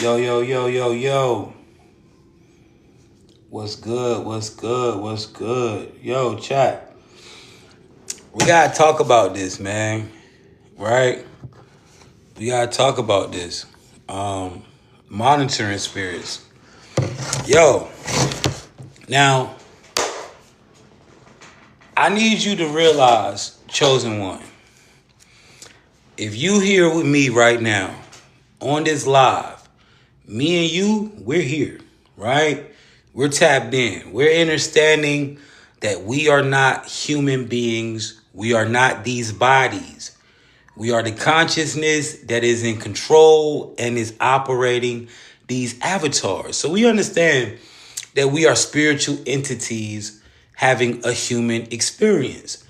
Yo, yo, yo, yo, yo. What's good? What's good? What's good? Yo, chat. We gotta talk about this, man. Right? We gotta talk about this. Monitoring spirits. Yo, now I need you to realize, chosen one, if you here with me right now on this live, me and you, we're here, right? We're tapped in. We're understanding that we are not human beings. We are not these bodies. We are the consciousness that is in control and is operating these avatars. So we understand that we are spiritual entities having a human experience.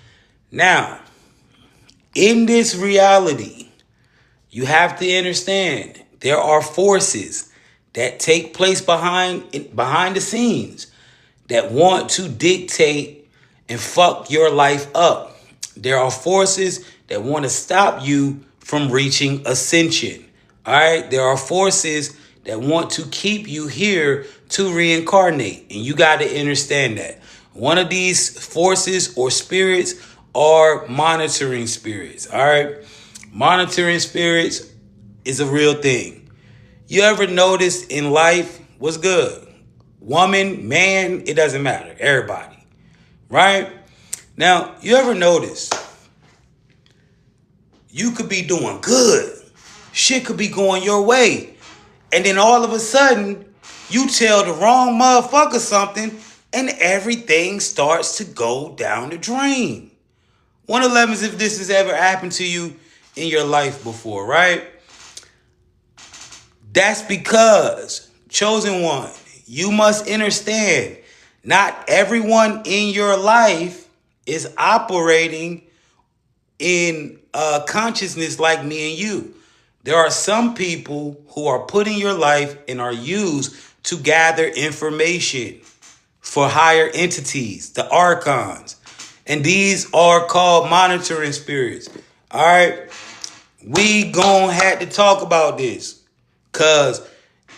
Now, in this reality, you have to understand there are forces that take place behind the scenes that want to dictate and fuck your life up. There are forces that want to stop you from reaching ascension. All right? There are forces that want to keep you here to reincarnate. And you got to understand that. One of these forces or spirits are monitoring spirits. All right? Monitoring spirits is a real thing. You ever notice in life what's good? Woman, man, it doesn't matter. Everybody. Right? Now, you ever notice you could be doing good. Shit could be going your way. And then all of a sudden, you tell the wrong motherfucker something and everything starts to go down the drain. 111 is if this has ever happened to you in your life before, right? That's because, chosen one, you must understand not everyone in your life is operating in consciousness like me and you. There are some people who are put in your life and are used to gather information for higher entities, the archons. And these are called monitoring spirits. All right? We gon' have to talk about this. Cause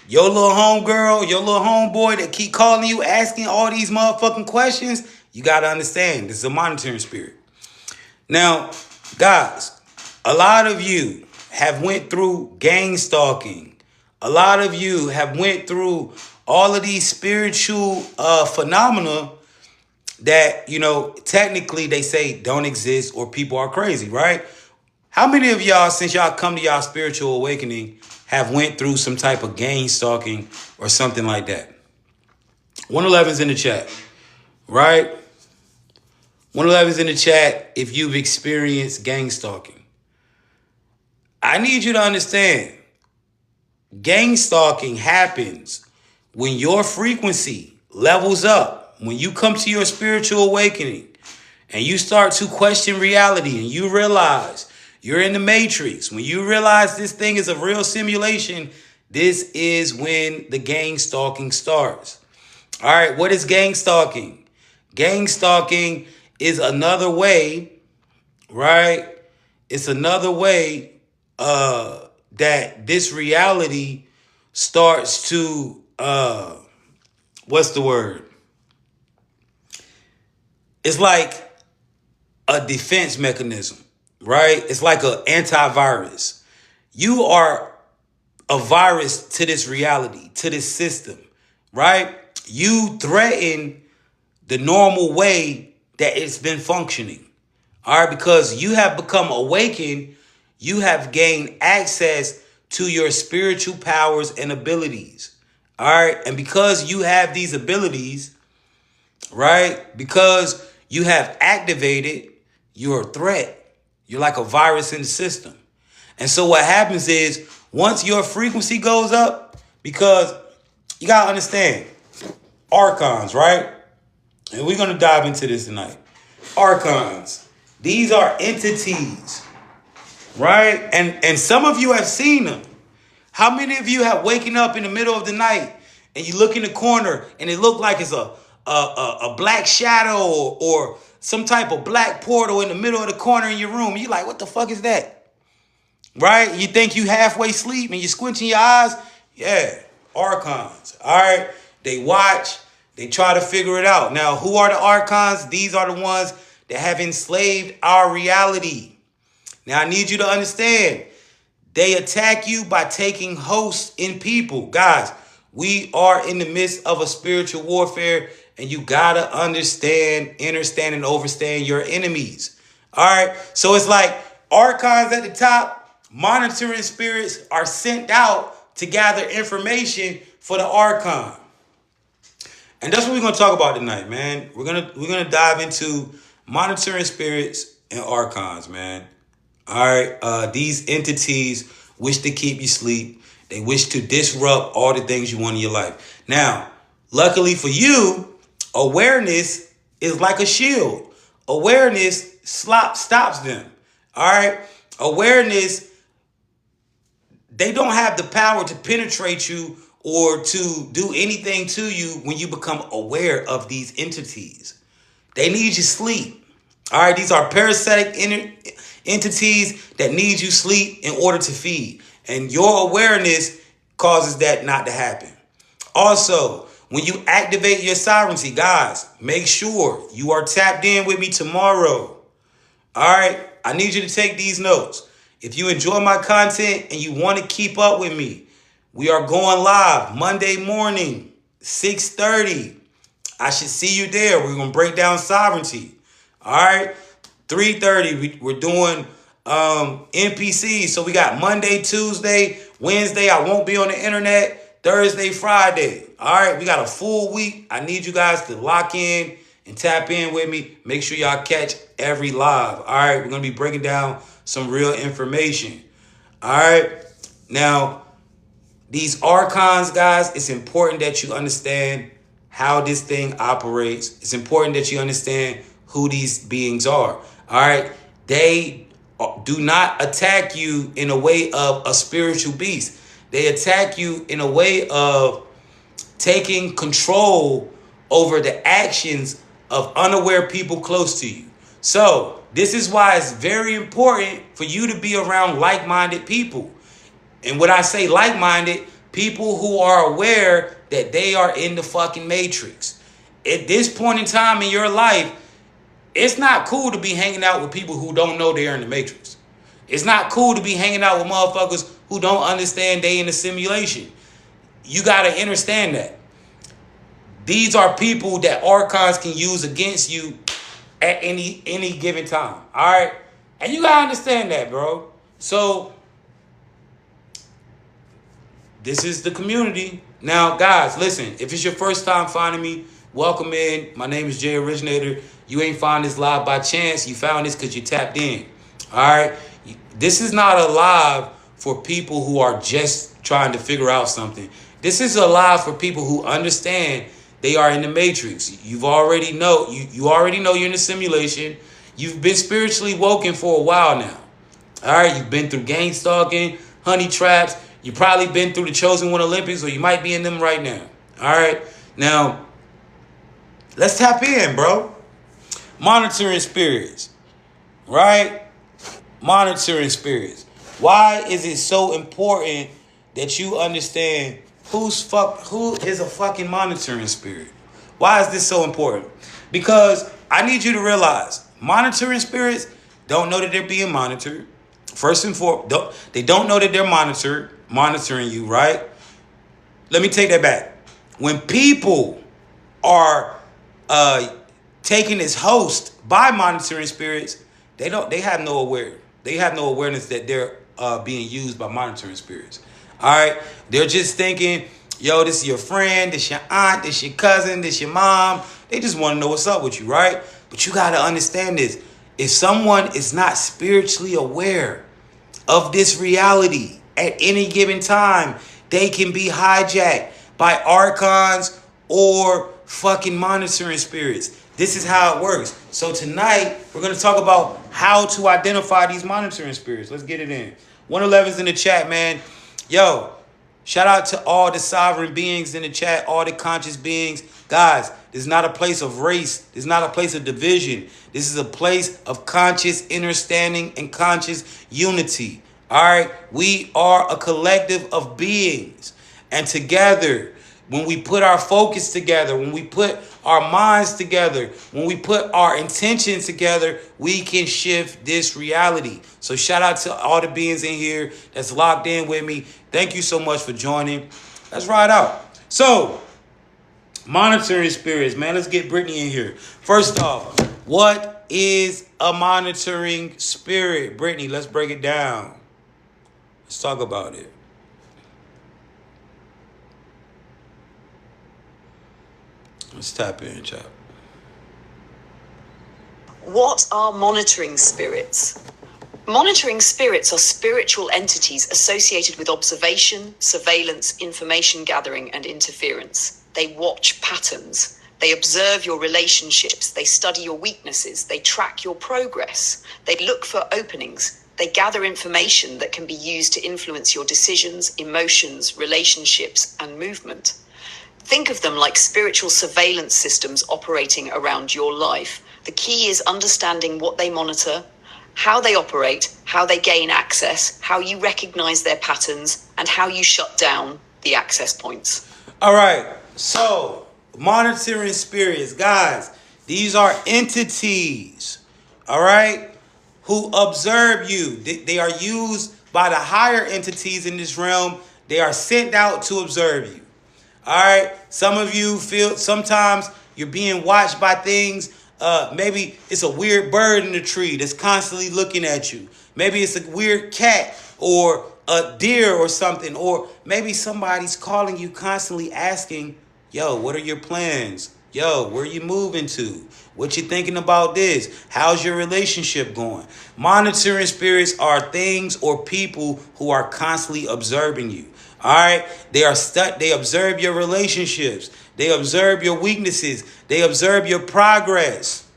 your little homegirl, your little homeboy that keep calling you, asking all these motherfucking questions, you gotta understand, this is a monitoring spirit. Now, guys, a lot of you have went through gang stalking. A lot of you have went through all of these spiritual phenomena that, technically they say don't exist or people are crazy, right? How many of y'all, since y'all come to y'all spiritual awakening, have went through some type of gang stalking or something like that? 111's in the chat, right? 111's in the chat if you've experienced gang stalking. I need you to understand, gang stalking happens when your frequency levels up, when you come to your spiritual awakening and you start to question reality and you realize you're in the matrix. When you realize this thing is a real simulation, this is when the gang stalking starts. All right, what is gang stalking? Gang stalking is another way, right? It's another way that this reality starts to, what's the word? It's like a defense mechanism, right? It's like an antivirus. You are a virus to this reality, to this system, right? You threaten the normal way that it's been functioning, all right? Because you have become awakened, you have gained access to your spiritual powers and abilities, all right? And because you have these abilities, right? Because you have activated, you're a threat. You're like a virus in the system. And so what happens is once your frequency goes up, because you got to understand, archons, right? And we're going to dive into this tonight. Archons. These are entities, right? And some of you have seen them. How many of you have waken up in the middle of the night and you look in the corner and it look like it's a black shadow or some type of black portal in the middle of the corner in your room? And you're like, what the fuck is that? Right? You think you halfway sleep and you're squinching your eyes. Yeah, archons. All right. They watch, they try to figure it out. Now, who are the archons? These are the ones that have enslaved our reality. Now, I need you to understand. They attack you by taking hosts in people. Guys, we are in the midst of a spiritual warfare, and you gotta understand, understand, and overstand your enemies. All right. So it's like archons at the top, monitoring spirits are sent out to gather information for the archon. And that's what we're gonna talk about tonight, man. We're gonna dive into monitoring spirits and archons, man. All right. These entities wish to keep you asleep. They wish to disrupt all the things you want in your life. Now, luckily for you, awareness is like a shield. Awareness stops them. All right. Awareness, they don't have the power to penetrate you or to do anything to you when you become aware of these entities. They need you sleep. All right. These are parasitic entities that need you sleep in order to feed. And your awareness causes that not to happen. Also, when you activate your sovereignty, guys, make sure you are tapped in with me tomorrow. All right. I need you to take these notes. If you enjoy my content and you want to keep up with me, we are going live Monday morning, 6:30. I should see you there. We're going to break down sovereignty. All right. 3:30, we're doing NPC. So we got Monday, Tuesday, Wednesday. I won't be on the internet. Thursday, Friday. All right. We got a full week. I need you guys to lock in and tap in with me. Make sure y'all catch every live. All right. We're going to be breaking down some real information. All right. Now, these archons, guys, it's important that you understand how this thing operates. It's important that you understand who these beings are. All right. They do not attack you in a way of a spiritual beast. They attack you in a way of taking control over the actions of unaware people close to you. So this is why it's very important for you to be around like-minded people. And when I say like-minded, people who are aware that they are in the fucking matrix. At this point in time in your life, it's not cool to be hanging out with people who don't know they're in the matrix. It's not cool to be hanging out with motherfuckers who don't understand they in a simulation. You got to understand that. These are people that archons can use against you at any given time. All right? And you got to understand that, bro. So this is the community. Now, guys, listen, if it's your first time finding me, welcome in. My name is Jay Originator. You ain't found this live by chance. You found this because you tapped in. All right? This is not a live for people who are just trying to figure out something. This is a live for people who understand they are in the matrix. You already know you're in a simulation. You've been spiritually woken for a while now. All right? You've been through gang stalking, honey traps. You've probably been through the Chosen One Olympics, or you might be in them right now. All right? Now, let's tap in, bro. Monitoring spirits, right? Monitoring spirits. Why is it so important that you understand who is a fucking monitoring spirit? Why is this so important? Because I need you to realize monitoring spirits don't know that they're being monitored. First and foremost, they don't know that they're monitoring you, right? Let me take that back. When people are taken as host by monitoring spirits, they have no awareness that they're being used by monitoring spirits. All right, they're just thinking, yo, this is your friend, this your aunt, this your cousin, this your mom. They just want to know what's up with you, right? But you got to understand this. If someone is not spiritually aware of this reality at any given time, they can be hijacked by archons or fucking monitoring spirits. This is how it works. So tonight, we're going to talk about how to identify these monitoring spirits. Let's get it in. 111's in the chat, man. Yo, shout out to all the sovereign beings in the chat, all the conscious beings. Guys, this is not a place of race. This is not a place of division. This is a place of conscious understanding and conscious unity. All right? We are a collective of beings. And together, when we put our focus together, when we put our minds together, when we put our intentions together, we can shift this reality. So shout out to all the beings in here that's locked in with me. Thank you so much for joining. Let's ride out. So, monitoring spirits, man. Let's get Brittany in here. First off, what is a monitoring spirit? Brittany, let's break it down. Let's talk about it. Let's tap in, chap. What are monitoring spirits? Monitoring spirits are spiritual entities associated with observation, surveillance, information gathering, and interference. They watch patterns. They observe your relationships. They study your weaknesses. They track your progress. They look for openings. They gather information that can be used to influence your decisions, emotions, relationships, and movement. Think of them like spiritual surveillance systems operating around your life. The key is understanding what they monitor, how they operate, how they gain access, how you recognize their patterns, and how you shut down the access points. All right. So, monitoring spirits, guys, these are entities, all right, who observe you. They are used by the higher entities in this realm. They are sent out to observe you. All right. Some of you feel sometimes you're being watched by things. Maybe it's a weird bird in the tree that's constantly looking at you. Maybe it's a weird cat or a deer or something. Or maybe somebody's calling you constantly asking, yo, what are your plans? Yo, where you moving to? What you thinking about this? How's your relationship going? Monitoring spirits are things or people who are constantly observing you. All right, they observe your relationships. They observe your weaknesses. They observe your progress.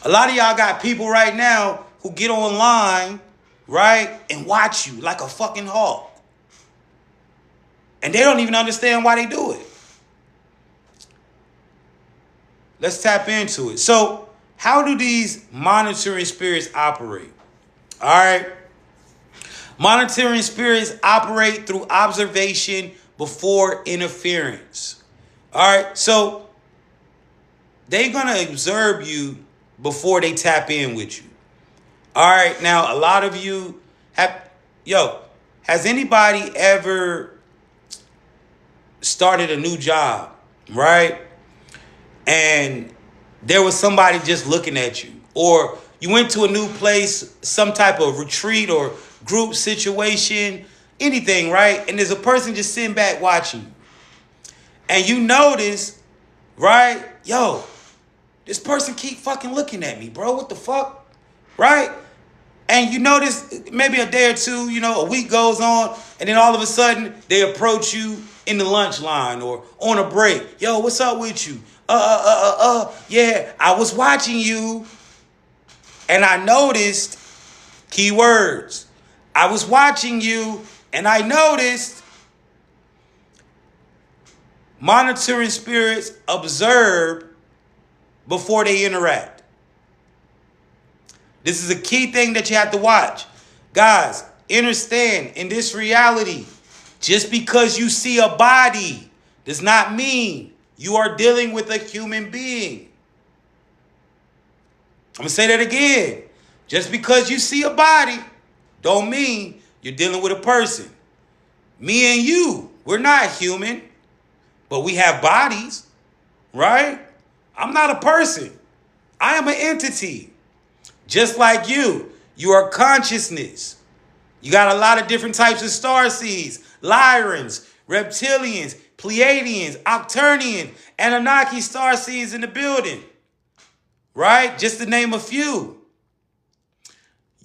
A lot of y'all got people right now who get online, right, and watch you like a fucking hawk. And they don't even understand why they do it. Let's tap into it. So, how do these monitoring spirits operate? All right. Monitoring spirits operate through observation before interference. All right, so they're going to observe you before they tap in with you. All right, now a lot of you has anybody ever started a new job, right? And there was somebody just looking at you, or you went to a new place, some type of retreat or group situation, anything, right? And there's a person just sitting back watching you. And you notice, right? Yo, this person keep fucking looking at me, bro. What the fuck? Right? And you notice maybe a day or two, a week goes on, and then all of a sudden they approach you in the lunch line or on a break. Yo, what's up with you? Yeah, I was watching you and I noticed, keywords, I was watching you and I noticed. Monitoring spirits observe before they interact. This is a key thing that you have to watch. Guys, understand, in this reality, just because you see a body does not mean you are dealing with a human being. I'm going to say that again. Just because you see a body don't mean you're dealing with a person. Me and you, we're not human, but we have bodies, right? I'm not a person. I am an entity. Just like you. You are consciousness. You got a lot of different types of starseeds, Lyrans, reptilians, Pleiadians, Octurnian, Anunnaki starseeds in the building, right? Just to name a few.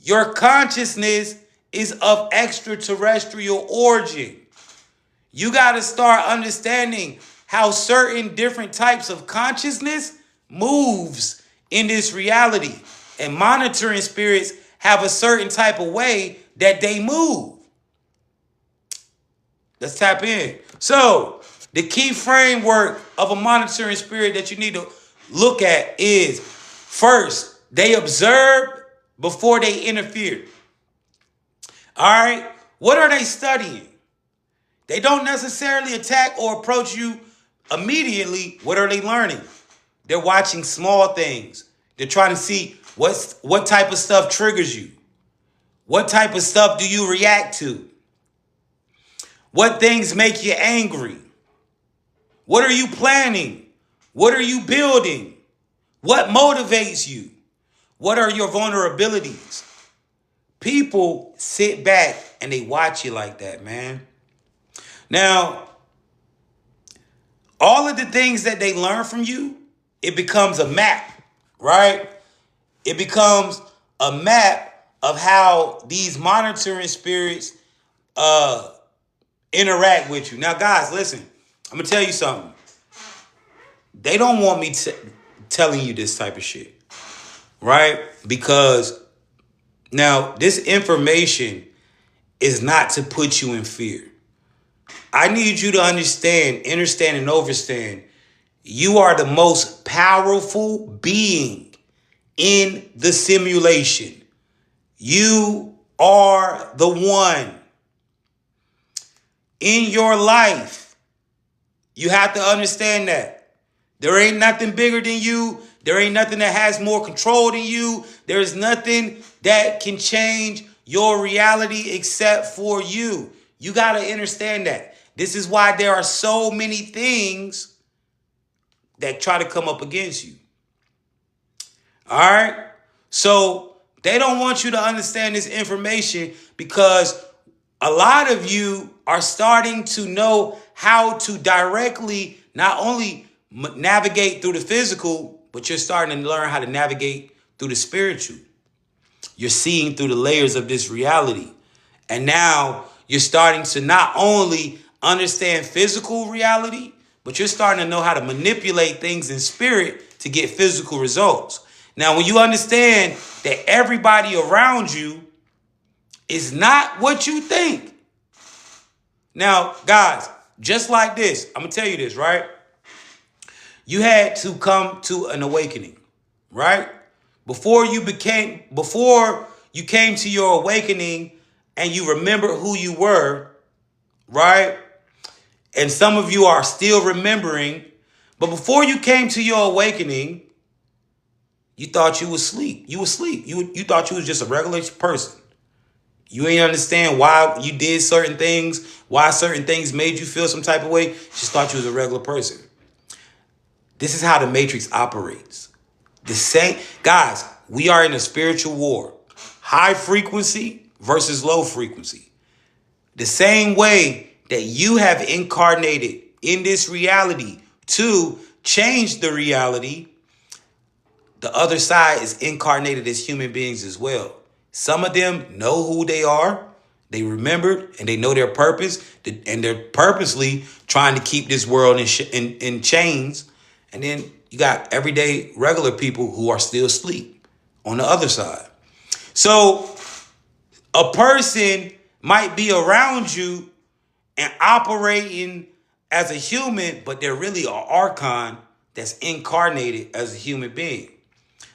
Your consciousness is of extraterrestrial origin. You got to start understanding how certain different types of consciousness moves in this reality. And monitoring spirits have a certain type of way that they move. Let's tap in. So, the key framework of a monitoring spirit that you need to look at is, first, they observe before they interfere. All right? What are they studying? They don't necessarily attack or approach you immediately. What are they learning? They're watching small things. They're trying to see what type of stuff triggers you. What type of stuff do you react to? What things make you angry? What are you planning? What are you building? What motivates you? What are your vulnerabilities? People sit back and they watch you like that, man. Now, all of the things that they learn from you, it becomes a map, right? It becomes a map of how these monitoring spirits interact with you. Now, guys, listen, I'm going to tell you something. They don't want me telling you this type of shit, right? Because now this information is not to put you in fear. I need you to understand, and overstand, you are the most powerful being in the simulation. You are the one in your life. You have to understand that. There ain't nothing bigger than you. There ain't nothing that has more control than you. There is nothing that can change your reality except for you. You got to understand that. This is why there are so many things that try to come up against you. All right? So they don't want you to understand this information because a lot of you are starting to know how to directly not only navigate through the physical, but you're starting to learn how to navigate through the spiritual. You're seeing through the layers of this reality. And now you're starting to not only understand physical reality, but you're starting to know how to manipulate things in spirit to get physical results. Now, when you understand that everybody around you is not what you think. Now, guys, just like this, I'm going to tell you this, right? You had to come to an awakening, right? Before you came to your awakening and you remember who you were, right? And some of you are still remembering, but before you came to your awakening, you thought you was asleep. You was asleep. You thought you was just a regular person. You ain't understand why you did certain things, why certain things made you feel some type of way. You just thought you was a regular person. This is how the Matrix operates. The same, guys, we are in a spiritual war. High frequency versus low frequency. The same way that you have incarnated in this reality to change the reality, the other side is incarnated as human beings as well. Some of them know who they are. They remembered and they know their purpose. And they're purposely trying to keep this world in chains. And then you got everyday regular people who are still asleep on the other side. So a person might be around you and operating as a human, but they're really an archon that's incarnated as a human being.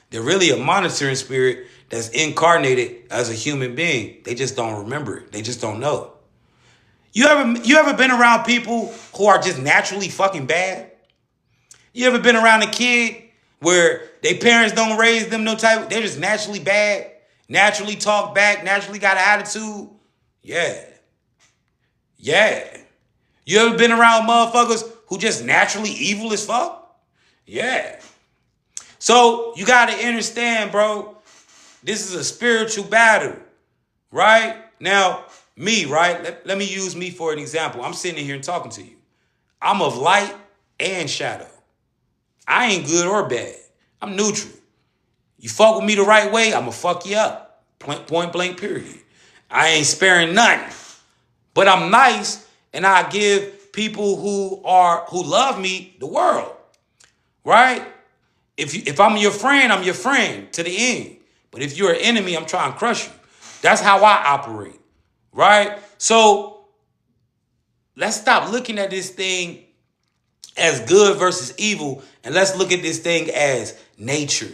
They're really a monitoring spirit that's incarnated as a human being. They just don't remember it. They just don't know. You ever been around people who are just naturally fucking bad? You ever been around a kid where their parents don't raise them no type? They're just naturally bad, naturally talk back, naturally got an attitude? Yeah. You ever been around motherfuckers who just naturally evil as fuck? Yeah. So you got to understand, bro, this is a spiritual battle, right? Now, me, right? Let me use me for an example. I'm sitting here and talking to you. I'm of light and shadow. I ain't good or bad. I'm neutral. You fuck with me the right way, I'm going to fuck you up. Point blank, period. I ain't sparing nothing. But I'm nice, and I give people who love me the world, right? If I'm your friend, I'm your friend to the end. But if you're an enemy, I'm trying to crush you. That's how I operate, right? So let's stop looking at this thing as good versus evil, and let's look at this thing as nature.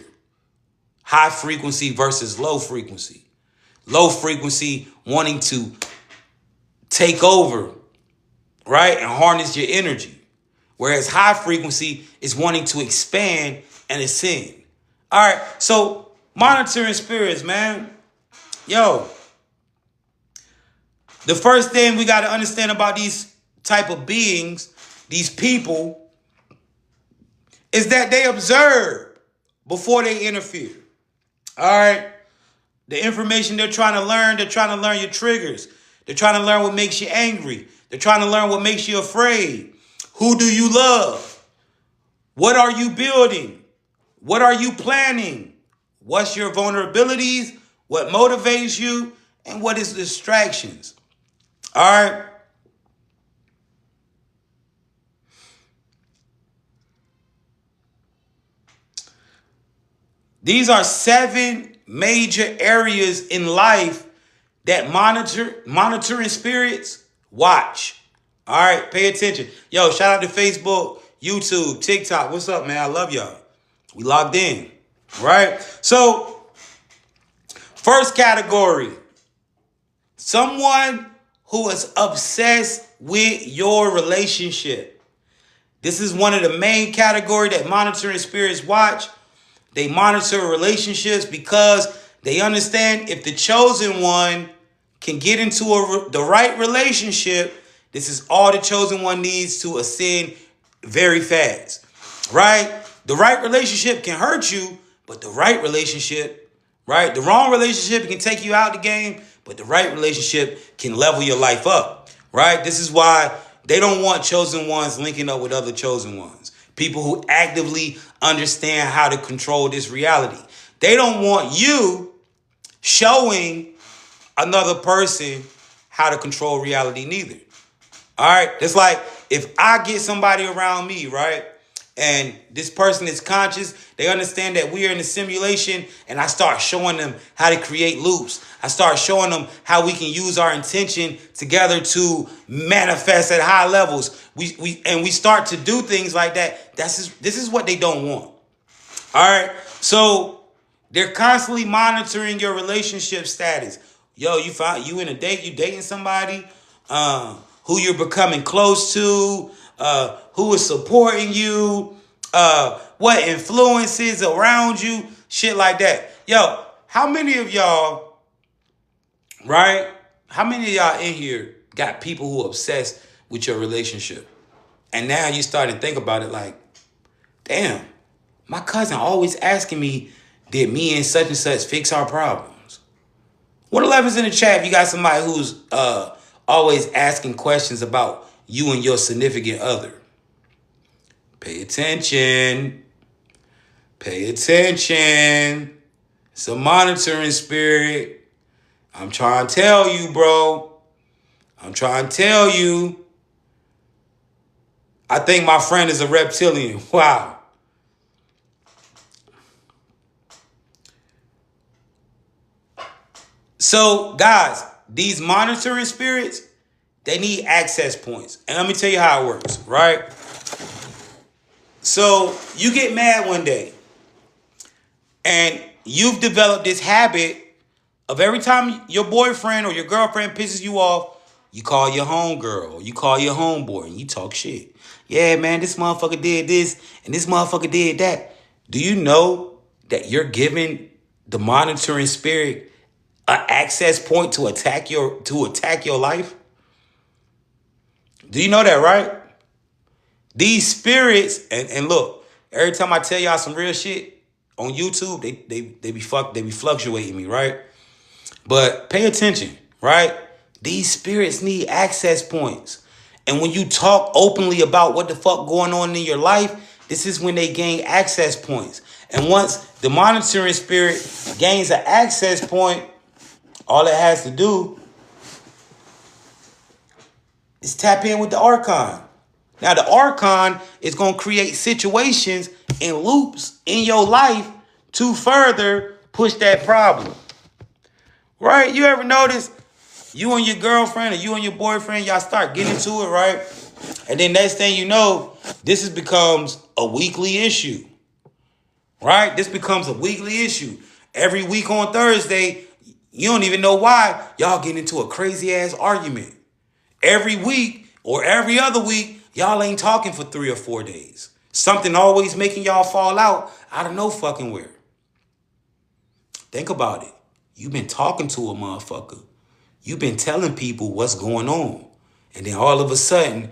High frequency versus low frequency. Low frequency wanting to take over. right? And harness your energy. Whereas high frequency is wanting to expand and ascend. All right, so monitoring spirits, man. Yo, the first thing we got to understand about these type of beings, these people, is that they observe before they interfere. All right? The information they're trying to learn your triggers. They're trying to learn what makes you angry. They're trying to learn what makes you afraid. Who do you love? What are you building? What are you planning? What's your vulnerabilities? What motivates you? And what is distractions? All right? These are 7 major areas in life that monitoring spirits watch. All right, pay attention. Yo, shout out to Facebook, YouTube, TikTok. What's up, man? I love y'all. We logged in. All right? So, first category, someone who is obsessed with your relationship. This is one of the main categories that monitoring spirits watch. They monitor relationships because they understand if the chosen one can get into the right relationship, this is all the chosen one needs to ascend very fast, right? The right relationship can hurt you, but the right relationship, right? The wrong relationship can take you out the game, but the right relationship can level your life up, right? This is why they don't want chosen ones linking up with other chosen ones. People who actively understand how to control this reality. They don't want you showing another person how to control reality neither. All right? It's like if I get somebody around me, right? And this person is conscious, they understand that we are in a simulation, and I start showing them how to create loops. I start showing them how we can use our intention together to manifest at high levels. We start to do things like that. This is what they don't want. All right? So they're constantly monitoring your relationship status. Yo, you in a date, you dating somebody, who you're becoming close to, who is supporting you, what influences around you, shit like that. Yo, how many of y'all, right? How many of y'all in here got people who are obsessed with your relationship? And now you start to think about it like, damn, my cousin always asking me, did me and such fix our problems? 111's in the chat if you got somebody who's always asking questions about you and your significant other. Pay attention. Pay attention. It's a monitoring spirit. I'm trying to tell you, bro. I'm trying to tell you. I think my friend is a reptilian. Wow. So, guys, these monitoring spirits, they need access points. And let me tell you how it works, right? So, you get mad one day, and you've developed this habit of every time your boyfriend or your girlfriend pisses you off, you call your homegirl or you call your homeboy and you talk shit. Yeah, man, this motherfucker did this and this motherfucker did that. Do you know that you're giving the monitoring spirit an access point to attack your life? Do you know that, right? These spirits, and look, every time I tell y'all some real shit on YouTube, they be fluctuating me, right? But pay attention, right? These spirits need access points. And when you talk openly about what the fuck going on in your life, this is when they gain access points. And once the monitoring spirit gains an access point, all it has to do is tap in with the Archon. Now, the Archon is going to create situations and loops in your life to further push that problem. Right? You ever notice you and your girlfriend or you and your boyfriend, y'all start getting into it, right? And then next thing you know, this becomes a weekly issue. Right? This becomes a weekly issue. Every week on Thursday, you don't even know why y'all get into a crazy ass argument. Every week Or every other week, y'all ain't talking for 3 or 4 days. Something always making y'all fall out of no fucking where. Think about it. You've been talking to a motherfucker. You've been telling people what's going on. And then all of a sudden,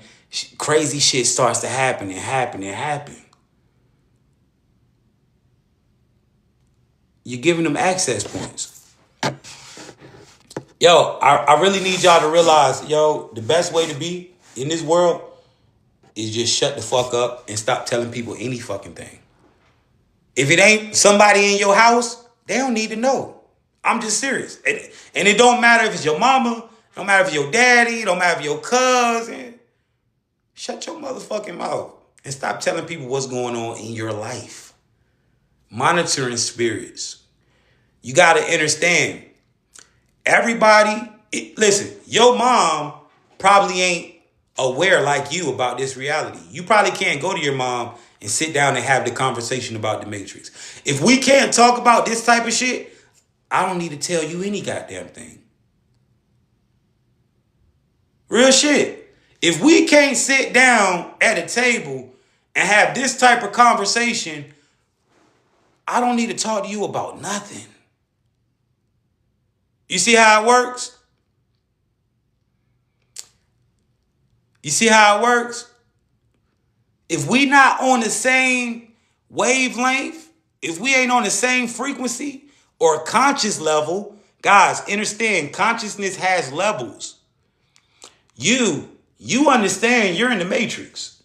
crazy shit starts to happen and happen and happen. You're giving them access points. Yo, I really need y'all to realize, yo, the best way to be in this world is just shut the fuck up and stop telling people any fucking thing. If it ain't somebody in your house, they don't need to know. I'm just serious. And it don't matter if it's your mama, it don't matter if it's your daddy, it don't matter if it's your cousin. Shut your motherfucking mouth and stop telling people what's going on in your life. Monitoring spirits. You got to understand, everybody, listen, your mom probably ain't aware like you about this reality. You probably can't go to your mom and sit down and have the conversation about the Matrix. If we can't talk about this type of shit, I don't need to tell you any goddamn thing. Real shit. If we can't sit down at a table and have this type of conversation, I don't need to talk to you about nothing. You see how it works? You see how it works? If we not on the same wavelength, if we ain't on the same frequency or conscious level, guys, understand consciousness has levels. You understand you're in the Matrix.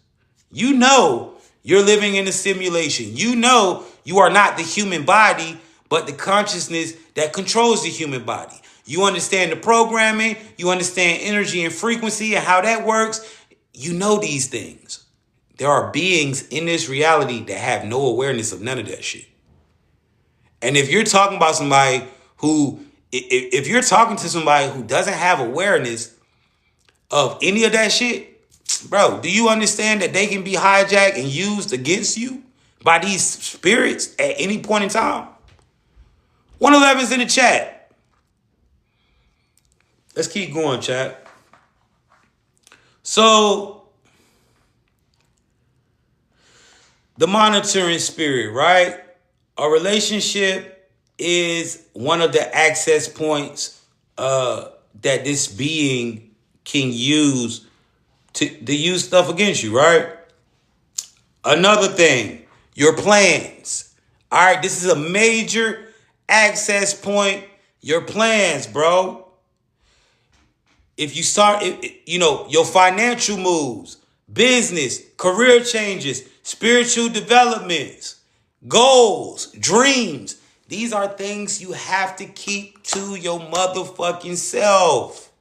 You know you're living in a simulation. You know you are not the human body, but the consciousness that controls the human body. You understand the programming. You understand energy and frequency and how that works. You know these things. There are beings in this reality that have no awareness of none of that shit. And if you're talking about somebody who, if you're talking to somebody who doesn't have awareness of any of that shit, bro, do you understand that they can be hijacked and used against you by these spirits at any point in time? 111's in the chat. Let's keep going, chat. So, the monitoring spirit, right? A relationship is one of the access points that this being can use to use stuff against you, right? Another thing, your plans. All right, this is a major access point. Your plans, bro. If you start, your financial moves, business, career changes, spiritual developments, goals, dreams. These are things you have to keep to your motherfucking self.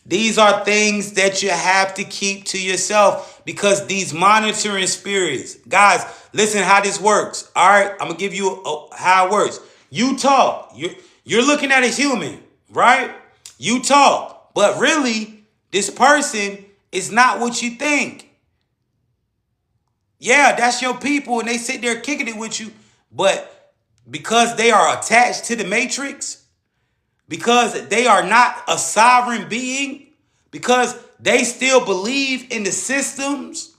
These are things that you have to keep to yourself because these monitoring spirits, guys, listen how this works. All right, I'm gonna give you how it works. You talk. You're looking at a human, right? You talk, but really, this person is not what you think. Yeah, that's your people, and they sit there kicking it with you, but because they are attached to the Matrix, because they are not a sovereign being, because they still believe in the systems,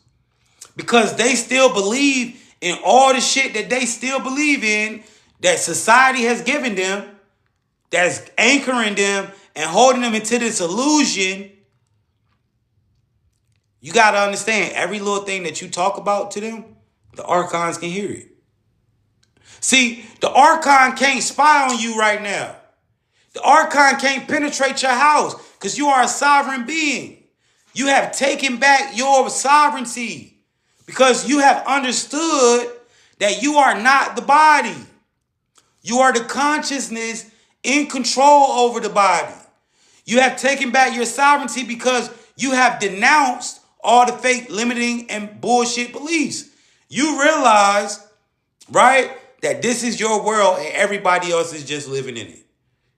because they still believe in all the shit that they still believe in, that society has given them, that's anchoring them and holding them into this illusion. You got to understand, every little thing that you talk about to them, the archons can hear it. See, the archon can't spy on you right now. The archon can't penetrate your house because you are a sovereign being. You have taken back your sovereignty because you have understood that you are not the body. You are the consciousness in control over the body. You have taken back your sovereignty because you have denounced all the fake limiting and bullshit beliefs. You realize, right, that this is your world and everybody else is just living in it.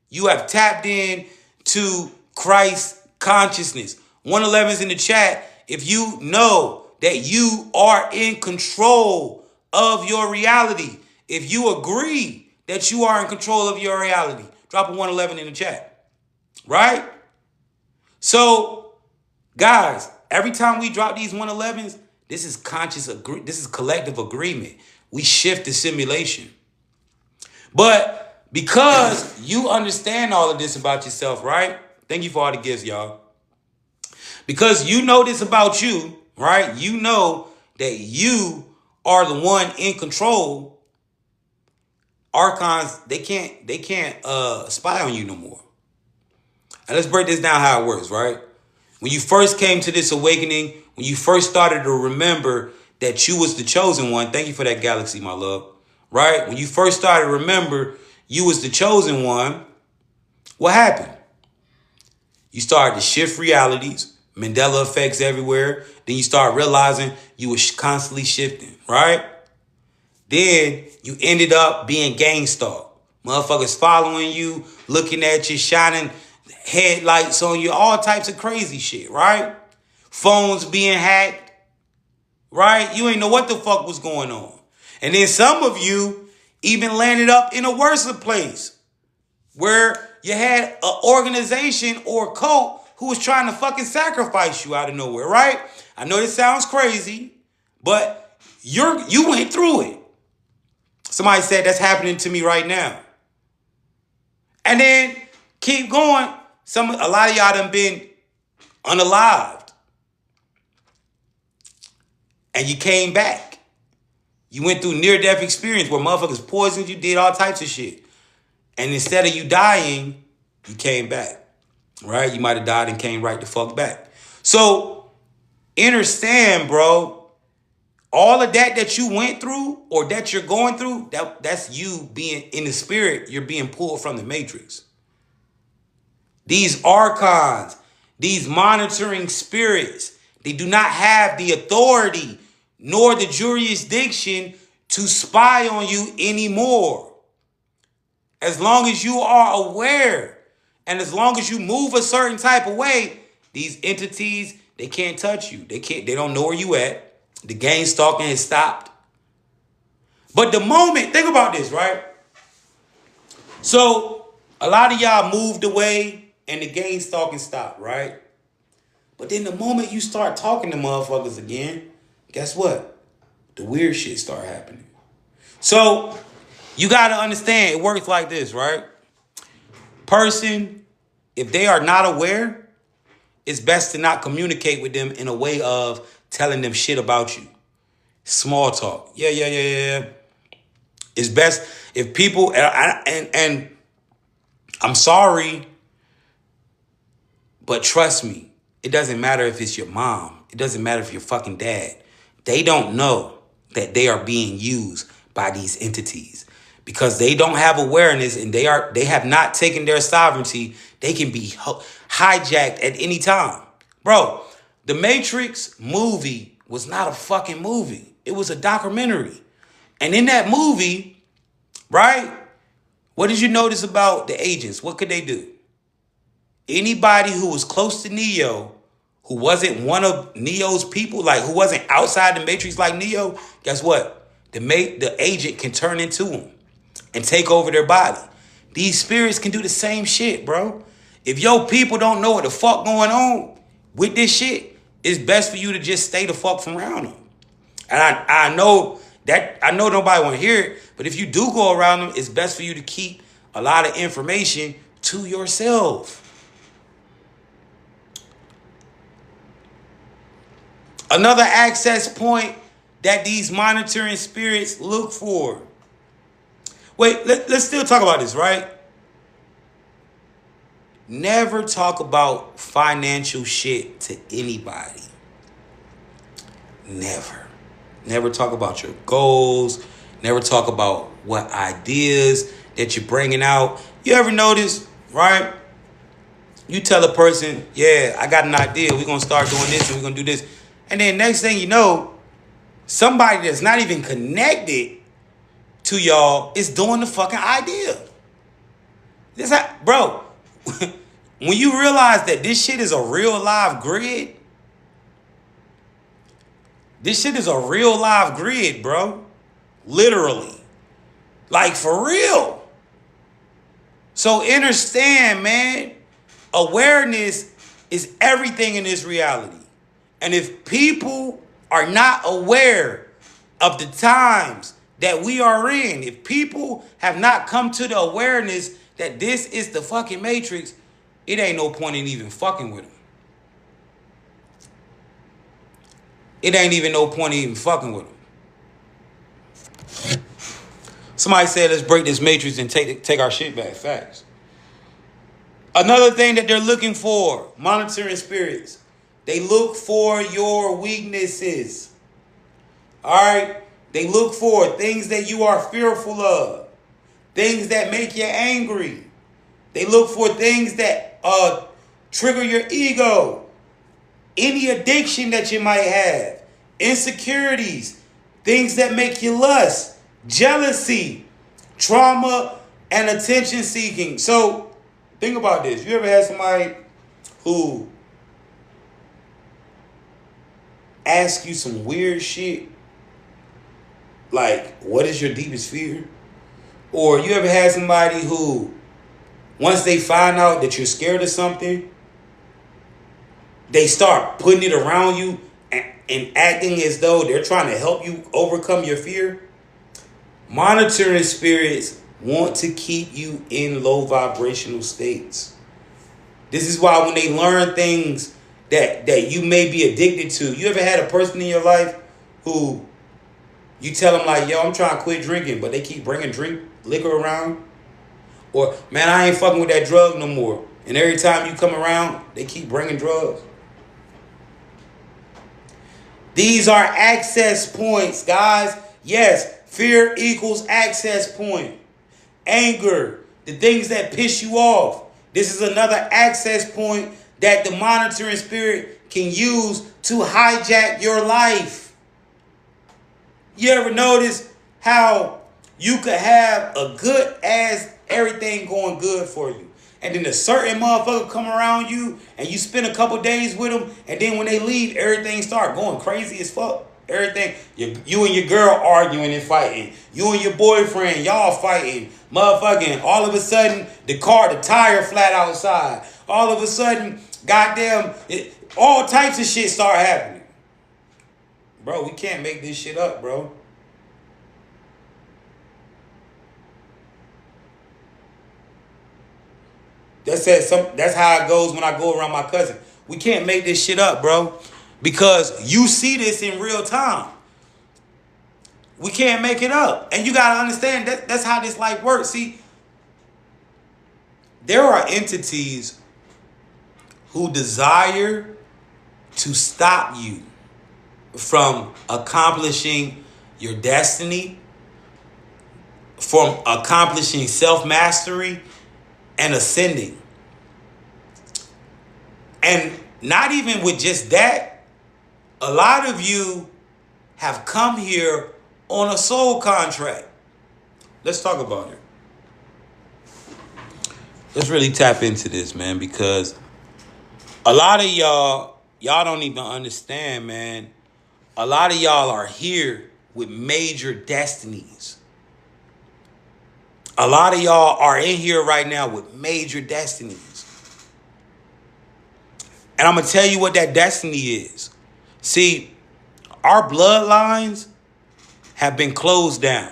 You have tapped in to Christ consciousness. 111's in the chat. If you know that you are in control of your reality, if you agree that you are in control of your reality, drop a 111 in the chat. Right? So Guys, every time we drop these 111s, this is this is collective agreement. We shift the simulation. But because you understand all of this about yourself, right? Thank you for all the gifts, y'all. Because you know this about you, right? You know that you are the one in control. Archons, they can't spy on you no more. And let's break this down how it works, right? When you first came to this awakening, when you first started to remember that you was the chosen one, thank you for that galaxy, my love, right? When you first started to remember you was the chosen one, what happened? You started to shift realities, Mandela effects everywhere. Then you start realizing you was constantly shifting, right? Then you ended up being gang stalked. Motherfuckers following you, looking at you, shining headlights on you, all types of crazy shit, right? Phones being hacked, right? You ain't know what the fuck was going on. And then some of you even landed up in a worse place where you had an organization or a cult who was trying to fucking sacrifice you out of nowhere, right? I know this sounds crazy, but you went through it. Somebody said that's happening to me right now. And then keep going. A lot of y'all done been unalived. And you came back. You went through near-death experience where motherfuckers poisoned you, did all types of shit. And instead of you dying, you came back. Right? You might have died and came right the fuck back. So, understand, bro. All of that you went through or that you're going through, that's you being in the spirit. You're being pulled from the matrix. These archons, these monitoring spirits, they do not have the authority nor the jurisdiction to spy on you anymore. As long as you are aware and as long as you move a certain type of way, these entities, they can't touch you. They don't know where you at. The gang stalking has stopped. But the moment, think about this, right? So a lot of y'all moved away and the gang stalking stopped, right? But then the moment you start talking to motherfuckers again, guess what? The weird shit start happening. So you got to understand, it works like this, right? Person, if they are not aware, it's best to not communicate with them in a way of telling them shit about you. Small talk. Yeah. It's best if people, and I'm sorry, but trust me, it doesn't matter if it's your mom. It doesn't matter if your fucking dad. They don't know that they are being used by these entities because they don't have awareness and they have not taken their sovereignty. They can be hijacked at any time. Bro, the Matrix movie was not a fucking movie. It was a documentary. And in that movie, right, what did you notice about the agents? What could they do? Anybody who was close to Neo, who wasn't one of Neo's people, like who wasn't outside the Matrix like Neo, guess what? The agent can turn into them and take over their body. These spirits can do the same shit, bro. If your people don't know what the fuck going on with this shit, it's best for you to just stay the fuck from around them. And I know nobody want to hear it, but if you do go around them, it's best for you to keep a lot of information to yourself. Another access point that these monitoring spirits look for. Wait, let's still talk about this, right? Never talk about financial shit to anybody. Never. Never talk about your goals. Never talk about what ideas that you're bringing out. You ever notice, right? You tell a person, yeah, I got an idea. We're going to start doing this and we're going to do this. And then next thing you know, somebody that's not even connected to y'all is doing the fucking idea. Bro, when you realize that this shit is a real live grid, bro. Literally. Like, for real. So understand, man, awareness is everything in this reality. And if people are not aware of the times that we are in, if people have not come to the awareness that this is the fucking Matrix, it ain't no point in even fucking with them. It ain't even no point in even fucking with them. Somebody said, let's break this Matrix and take our shit back. Facts. Another thing that they're looking for, monitoring spirits, they look for your weaknesses. All right? They look for things that you are fearful of, things that make you angry. They look for things that trigger your ego, any addiction that you might have, insecurities, things that make you lust, jealousy, trauma, and attention seeking. So think about this. You ever had somebody who asks you some weird shit? Like, what is your deepest fear? Or you ever had somebody who, once they find out that you're scared of something, they start putting it around you and acting as though they're trying to help you overcome your fear? Monitoring spirits want to keep you in low vibrational states. This is why when they learn things that you may be addicted to, you ever had a person in your life who you tell them like, yo, I'm trying to quit drinking, but they keep bringing liquor around? Or, man, I ain't fucking with that drug no more. And every time you come around, they keep bringing drugs. These are access points, guys. Yes, fear equals access point. Anger, the things that piss you off. This is another access point that the monitoring spirit can use to hijack your life. You ever notice how you could have a good ass everything going good for you, and then a certain motherfucker come around you and you spend a couple days with them, and then when they leave, everything start going crazy as fuck. Everything, you and your girl arguing and fighting. You and your boyfriend, y'all fighting. Motherfucking, all of a sudden, the tire flat outside. All of a sudden, goddamn, all types of shit start happening. Bro, we can't make this shit up, bro. That's how it goes when I go around my cousin. We can't make this shit up, bro. Because you see this in real time. We can't make it up. And you got to understand that's how this life works. See, there are entities who desire to stop you from accomplishing your destiny, from accomplishing self-mastery and ascending. And not even with just that, a lot of you have come here on a soul contract. Let's talk about it. Let's really tap into this, man, because a lot of y'all don't even understand, man. A lot of y'all are here with major destinies. A lot of y'all are in here right now with major destinies. And I'm going to tell you what that destiny is. See, our bloodlines have been closed down.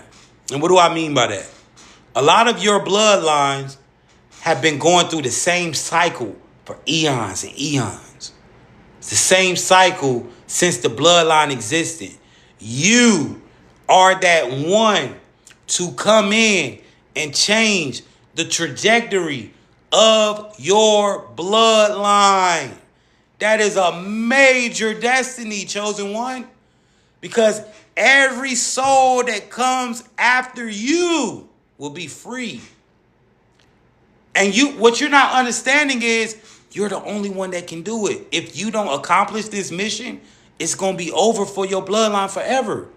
And what do I mean by that? A lot of your bloodlines have been going through the same cycle for eons and eons. It's the same cycle since the bloodline existed. You are that one to come in and change the trajectory of your bloodline. That is a major destiny, chosen one. Because every soul that comes after you will be free. And what you're not understanding is you're the only one that can do it. If you don't accomplish this mission, it's going to be over for your bloodline forever.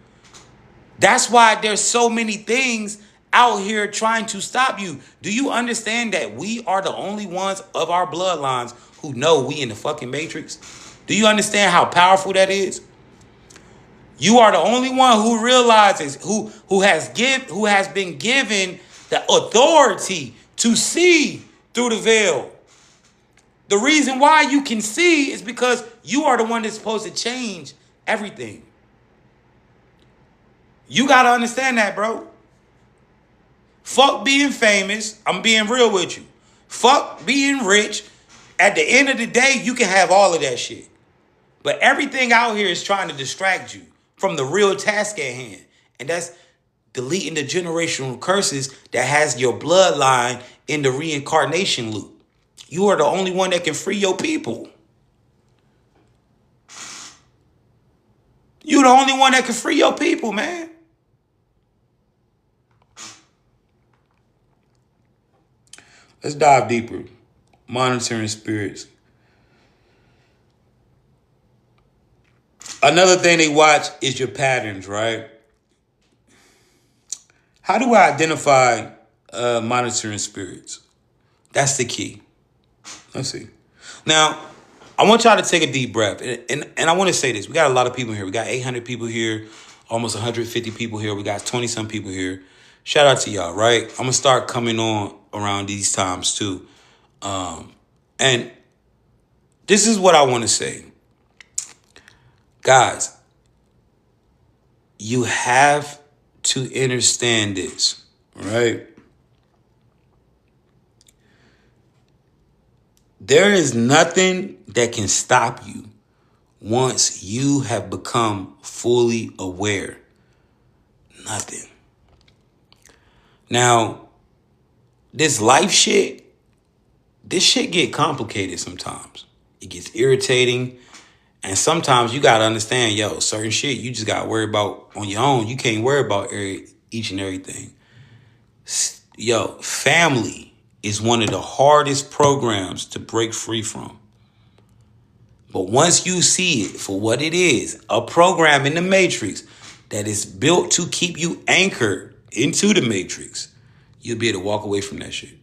That's why there's so many things out here trying to stop you. Do you understand that we are the only ones of our bloodlines who know we in the fucking Matrix? Do you understand how powerful that is? You are the only one who realizes, who has been given the authority to see through the veil. The reason why you can see is because you are the one that's supposed to change everything. You got to understand that, bro. Fuck being famous. I'm being real with you. Fuck being rich. At the end of the day, you can have all of that shit. But everything out here is trying to distract you from the real task at hand. And that's deleting the generational curses that has your bloodline in the reincarnation loop. You are the only one that can free your people. You're the only one that can free your people, man. Let's dive deeper. Monitoring spirits. Another thing they watch is your patterns, right? How do I identify monitoring spirits? That's the key. Let's see. Now, I want y'all to take a deep breath. And I want to say this. We got a lot of people here. We got 800 people here, almost 150 people here. We got 20-some people here. Shout out to y'all, right? I'm going to start coming on around these times, too. And this is what I want to say. Guys, you have to understand this, right? There is nothing that can stop you once you have become fully aware. Nothing. Now, this life shit, this shit get complicated sometimes. It gets irritating. And sometimes you got to understand, certain shit you just got to worry about on your own. You can't worry about each and everything. Family is one of the hardest programs to break free from. But once you see it for what it is, a program in the Matrix that is built to keep you anchored into the Matrix, you'll be able to walk away from that shit.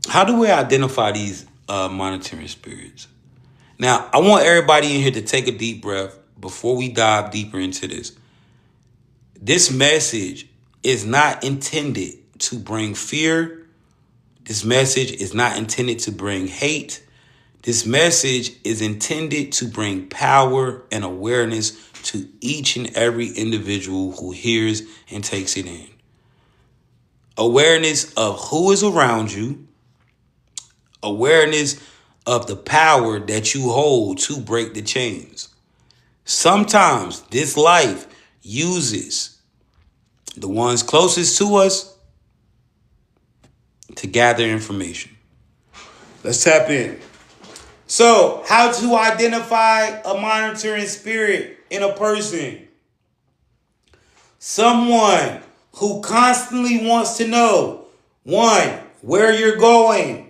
How do we identify these monitoring spirits? Now, I want everybody in here to take a deep breath before we dive deeper into this. This message is not intended to bring fear. This message is not intended to bring hate. This message is intended to bring power and awareness to each and every individual who hears and takes it in. Awareness of who is around you. Awareness of the power that you hold to break the chains. Sometimes this life uses the ones closest to us to gather information. Let's tap in. So, how to identify a monitoring spirit in a person? Someone who constantly wants to know, 1, where you're going.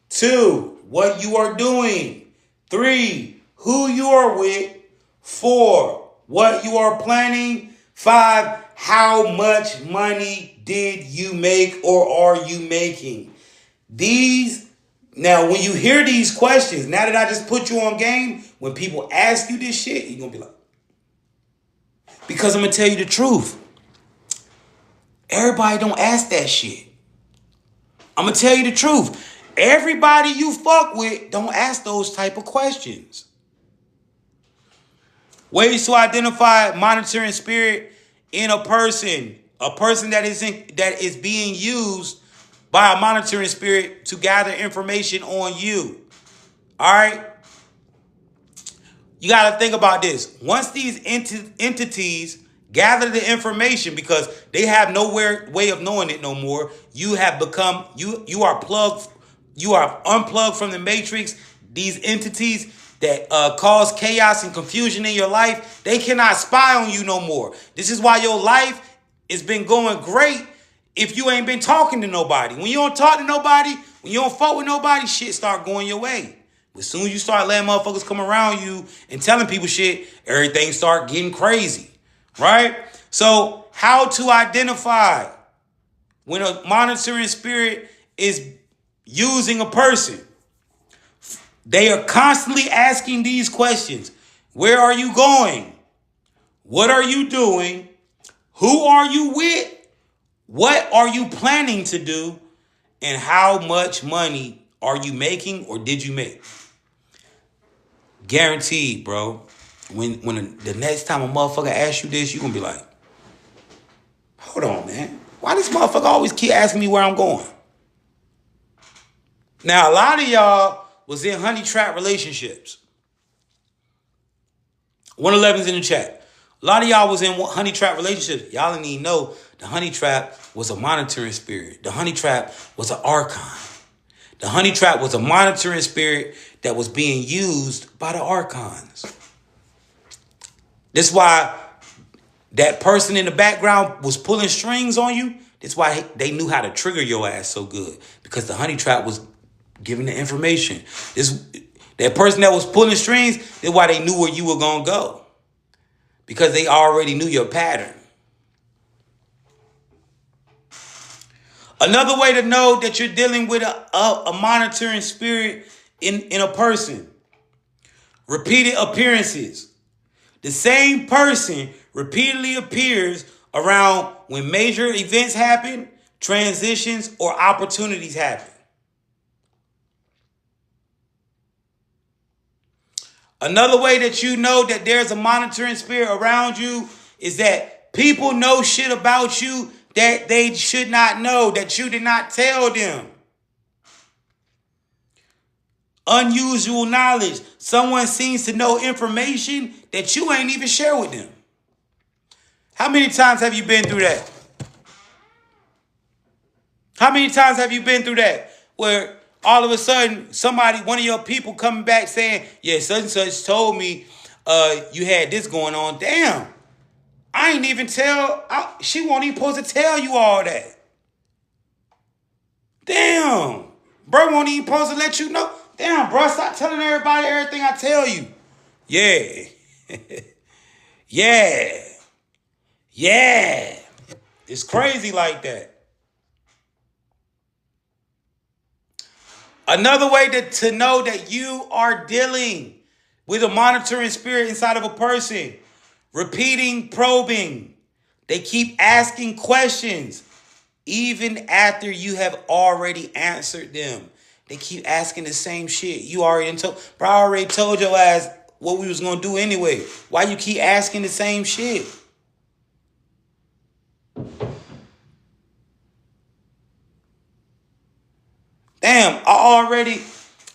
2, what you are doing. 3, who you are with. 4, what you are planning. 5, how much money did you make or are you making? Now, when you hear these questions, now that I just put you on game, when people ask you this shit, you're going to be like, because I'm going to tell you the truth. Everybody don't ask that shit. I'm going to tell you the truth. Everybody you fuck with don't ask those type of questions. Ways to identify monitoring spirit in a person that is being used by a monitoring spirit to gather information on you. All right? You got to think about this. Once these entities gather the information, because they have no way of knowing it no more, you have become, you are unplugged from the Matrix. These entities that cause chaos and confusion in your life, they cannot spy on you no more. This is why your life has been going great if you ain't been talking to nobody. When you don't talk to nobody, when you don't fuck with nobody, shit start going your way. As soon as you start letting motherfuckers come around you and telling people shit, everything start getting crazy, right? So how to identify when a monitoring spirit is using a person? They are constantly asking these questions. Where are you going? What are you doing? Who are you with? What are you planning to do, and how much money are you making or did you make? Guaranteed, bro. When the next time a motherfucker asks you this, you gonna be like, hold on, man. Why this motherfucker always keep asking me where I'm going? Now, a lot of y'all was in honey trap relationships. 111's in the chat. A lot of y'all was in honey trap relationships. Y'all didn't even know the honey trap was a monitoring spirit. The honey trap was an archon. The honey trap was a monitoring spirit that was being used by the archons. That's why that person in the background was pulling strings on you. That's why they knew how to trigger your ass so good, because the honey trap was giving the information. That person that was pulling strings, that's why they knew where you were going to go, because they already knew your pattern. Another way to know that you're dealing with a monitoring spirit in a person: repeated appearances. The same person repeatedly appears around when major events happen, transitions, or opportunities happen. Another way that you know that there's a monitoring spirit around you is that people know shit about you that they should not know, that you did not tell them. Unusual knowledge. Someone seems to know information that you ain't even share with them. How many times have you been through that? How many times have you been through that? Where all of a sudden, one of your people coming back saying, yeah, such and such told me you had this going on. Damn. I ain't even she won't even supposed to tell you all that. Damn. Bro won't even supposed to let you know. Damn, bro, stop telling everybody everything I tell you. Yeah. Yeah. Yeah. It's crazy like that. Another way to know that you are dealing with a monitoring spirit inside of a person: repeating probing. They keep asking questions even after you have already answered them. They keep asking the same shit. You already told, bro, I already told your ass what we was going to do anyway. Why you keep asking the same shit? Damn, I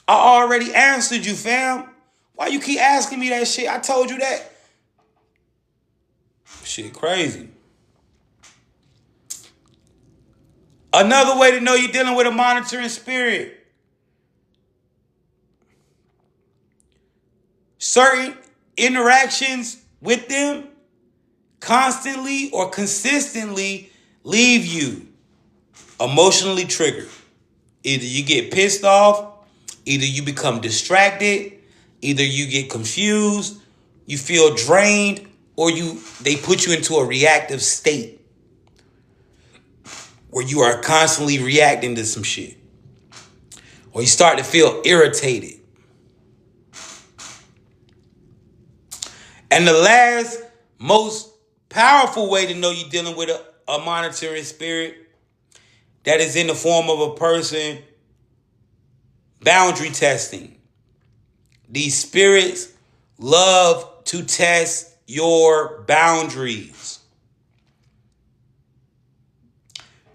already answered you, fam. Why you keep asking me that shit? I told you that. Shit crazy. Another way to know you're dealing with a monitoring spirit: certain interactions with them constantly or consistently leave you emotionally triggered. Either you get pissed off, either you become distracted, either you get confused, you feel drained, or they put you into a reactive state where you are constantly reacting to some shit, or you start to feel irritated. And the last most powerful way to know you're dealing with a monitoring spirit that is in the form of a person: boundary testing. These spirits love to test your boundaries.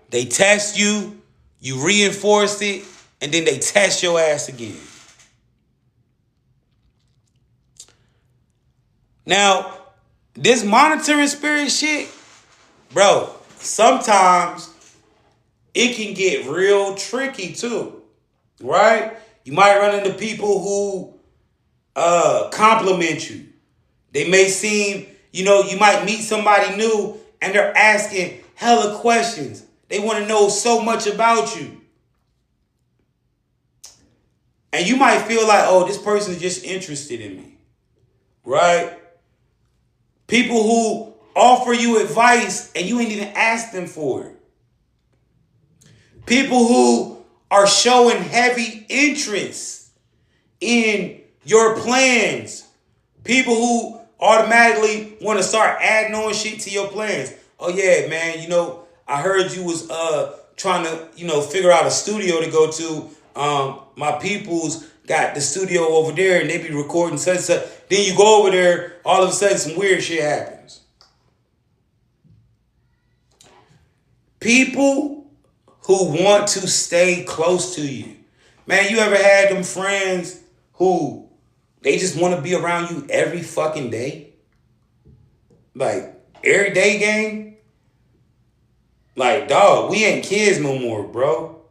They test you, you reinforce it, and then they test your ass again. Now, this monitoring spirit shit, bro, sometimes it can get real tricky too, right? You might run into people who compliment you. They may seem, you might meet somebody new and they're asking hella questions. They want to know so much about you. And you might feel like, oh, this person is just interested in me, right? People who offer you advice and you ain't even asked them for it. People who are showing heavy interest in your plans. People who automatically want to start adding on shit to your plans. Oh yeah, man, I heard you was trying to, figure out a studio to go to. My people's got the studio over there and they be recording such and such. Then you go over there, all of a sudden some weird shit happens. People who want to stay close to you. Man, you ever had them friends who they just want to be around you every fucking day? Like, every day, gang? Like, dog, we ain't kids no more, bro.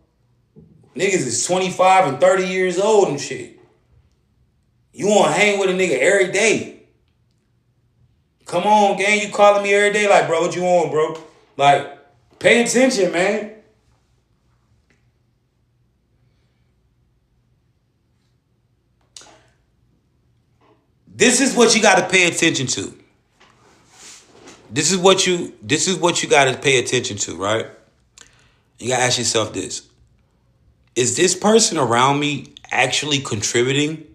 Niggas is 25 and 30 years old and shit. You want to hang with a nigga every day. Come on, gang, you calling me every day like, bro, what you want, bro? Like, pay attention, man. This is what you got to pay attention to. This is what you got to pay attention to, right? You got to ask yourself this. Is this person around me actually contributing?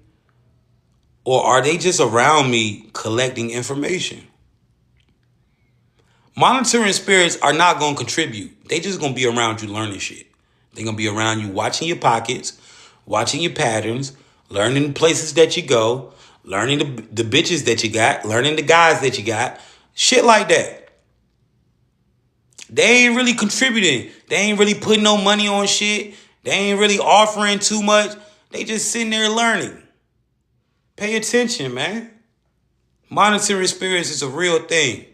Or are they just around me collecting information? Monitoring spirits are not going to contribute. They just going to be around you learning shit. They're going to be around you watching your pockets, watching your patterns, learning the places that you go, learning the bitches that you got, learning the guys that you got, shit like that. They ain't really contributing. They ain't really putting no money on shit. They ain't really offering too much. They just sitting there learning. Pay attention, man. Monitoring spirits is a real thing.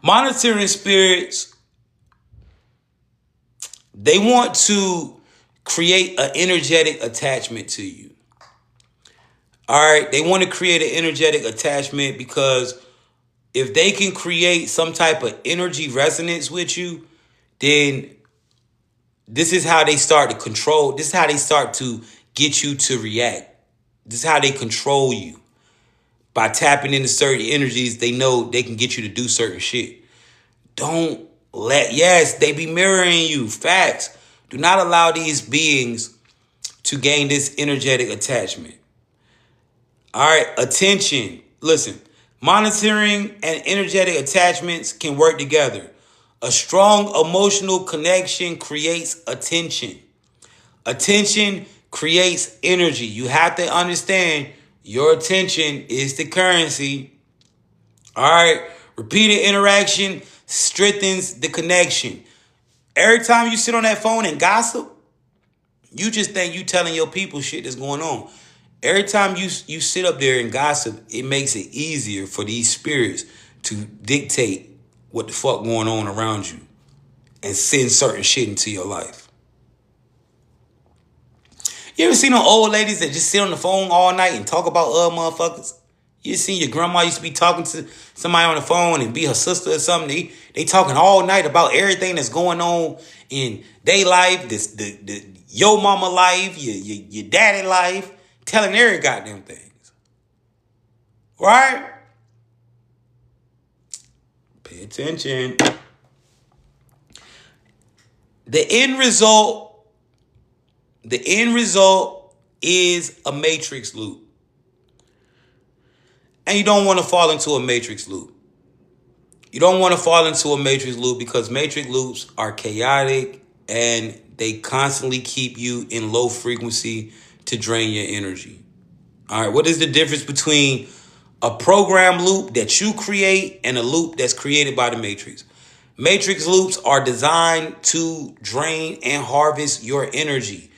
Monitoring spirits, they want to create an energetic attachment to you. All right, they want to create an energetic attachment because if they can create some type of energy resonance with you, then this is how they start to control. This is how they start to get you to react. This is how they control you. By tapping into certain energies, they know they can get you to do certain shit. Yes, they be mirroring you. Facts. Do not allow these beings to gain this energetic attachment. All right, attention. Listen, monitoring and energetic attachments can work together. A strong emotional connection creates attention. Attention creates energy. You have to understand your attention is the currency. All right, repeated interaction strengthens the connection. Every time you sit on that phone and gossip, you just think you telling your people shit that's going on. Every time you sit up there and gossip, it makes it easier for these spirits to dictate what the fuck going on around you and send certain shit into your life. You ever seen them old ladies that just sit on the phone all night and talk about motherfuckers? You seen your grandma used to be talking to somebody on the phone and be her sister or something. They talking all night about everything that's going on in their life, your mama life, your daddy life, telling every goddamn things. Right? Pay attention. The end result is a matrix loop. And you don't want to fall into a matrix loop. You don't want to fall into a matrix loop because matrix loops are chaotic and they constantly keep you in low frequency to drain your energy. All right, what is the difference between a program loop that you create and a loop that's created by the matrix? Matrix loops are designed to drain and harvest your energy.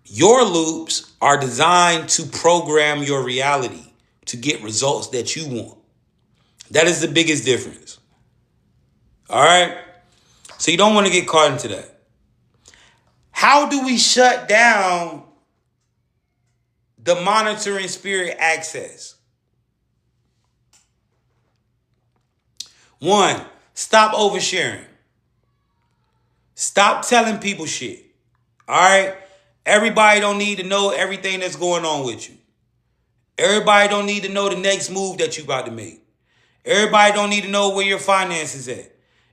Your loops are designed to program your reality to get results that you want. That is the biggest difference. All right? So you don't want to get caught into that. How do we shut down the monitoring spirit access? 1, stop oversharing. Stop telling people shit. All right? Everybody don't need to know everything that's going on with you. Everybody don't need to know the next move that you about to make. Everybody don't need to know where your finances at.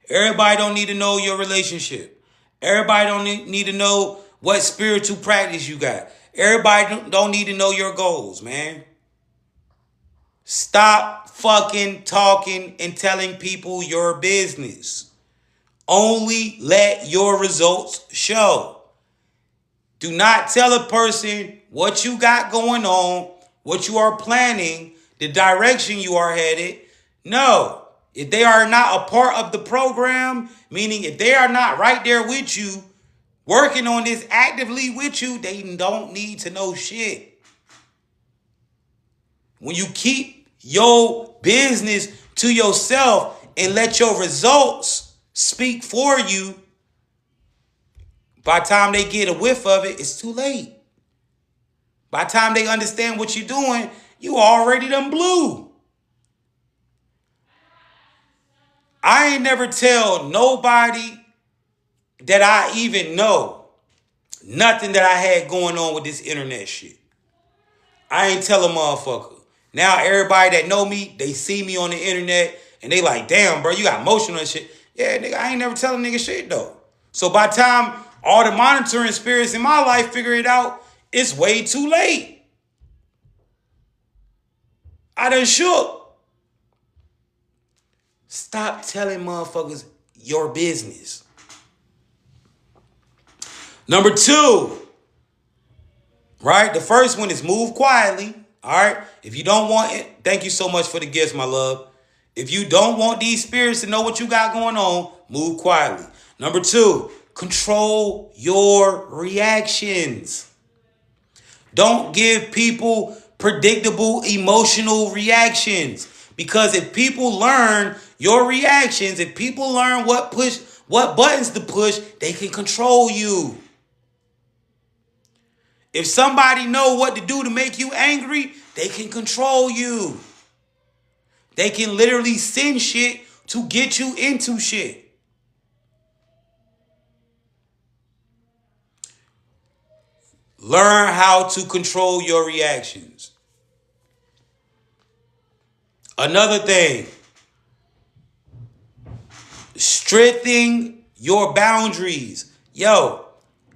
Everybody don't need to know your relationship. Everybody don't need to know what spiritual practice you got. Everybody don't need to know your goals, man. Stop fucking talking and telling people your business. Only let your results show. Do not tell a person what you got going on, what you are planning, the direction you are headed. No. If they are not a part of the program, meaning if they are not right there with you, working on this actively with you, they don't need to know shit. When you keep your business to yourself and let your results speak for you, by the time they get a whiff of it, it's too late. By the time they understand what you're doing, you already done blew. I ain't never tell nobody that I even know nothing that I had going on with this internet shit. I ain't tell a motherfucker. Now everybody that know me, they see me on the internet and they like, damn, bro, you got emotional and shit. Yeah, nigga, I ain't never tell a nigga shit though. So by the time all the monitoring spirits in my life figure it out, it's way too late. I done shook. Stop telling motherfuckers your business. Number 2, right? The first one is move quietly. All right. If you don't want it, thank you so much for the gifts, my love. If you don't want these spirits to know what you got going on, move quietly. Number 2, control your reactions. Don't give people predictable emotional reactions. Because if people learn your reactions, if people learn what buttons to push, they can control you. If somebody know what to do to make you angry, they can control you. They can literally send shit to get you into shit. Learn how to control your reactions. Another thing, strengthening your boundaries. Yo,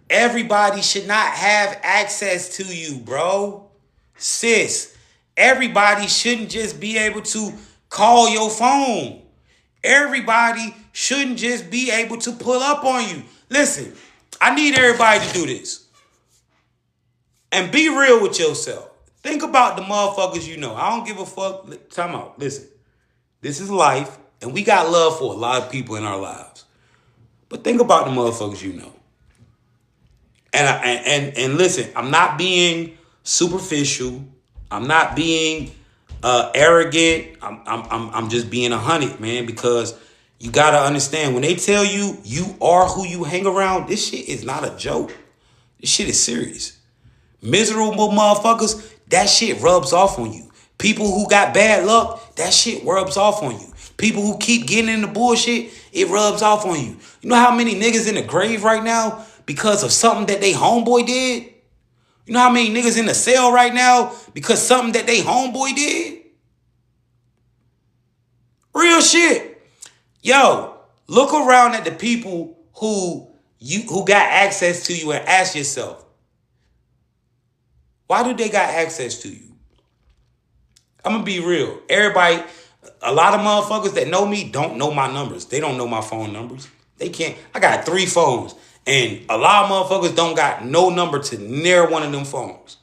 everybody should not have access to you, bro. Sis, everybody shouldn't just be able to call your phone. Everybody shouldn't just be able to pull up on you. Listen, I need everybody to do this. And be real with yourself. Think about the motherfuckers you know. I don't give a fuck. Time out. Listen. This is life. And we got love for a lot of people in our lives. But think about the motherfuckers you know. And listen, I'm not being superficial. I'm not being arrogant. I'm just being 100, man, because you gotta understand when they tell you you are who you hang around, this shit is not a joke. This shit is serious. Miserable motherfuckers, that shit rubs off on you. People who got bad luck, that shit rubs off on you. People who keep getting in the bullshit, it rubs off on you. You know how many niggas in the grave right now because of something that they homeboy did? You know how many niggas in the cell right now because something that they homeboy did? Real shit. Yo, look around at the people who got access to you and ask yourself, why do they got access to you? I'm going to be real. Everybody, a lot of motherfuckers that know me don't know my numbers. They don't know my phone numbers. They can't. I got 3 phones. And a lot of motherfuckers don't got no number to near one of them phones.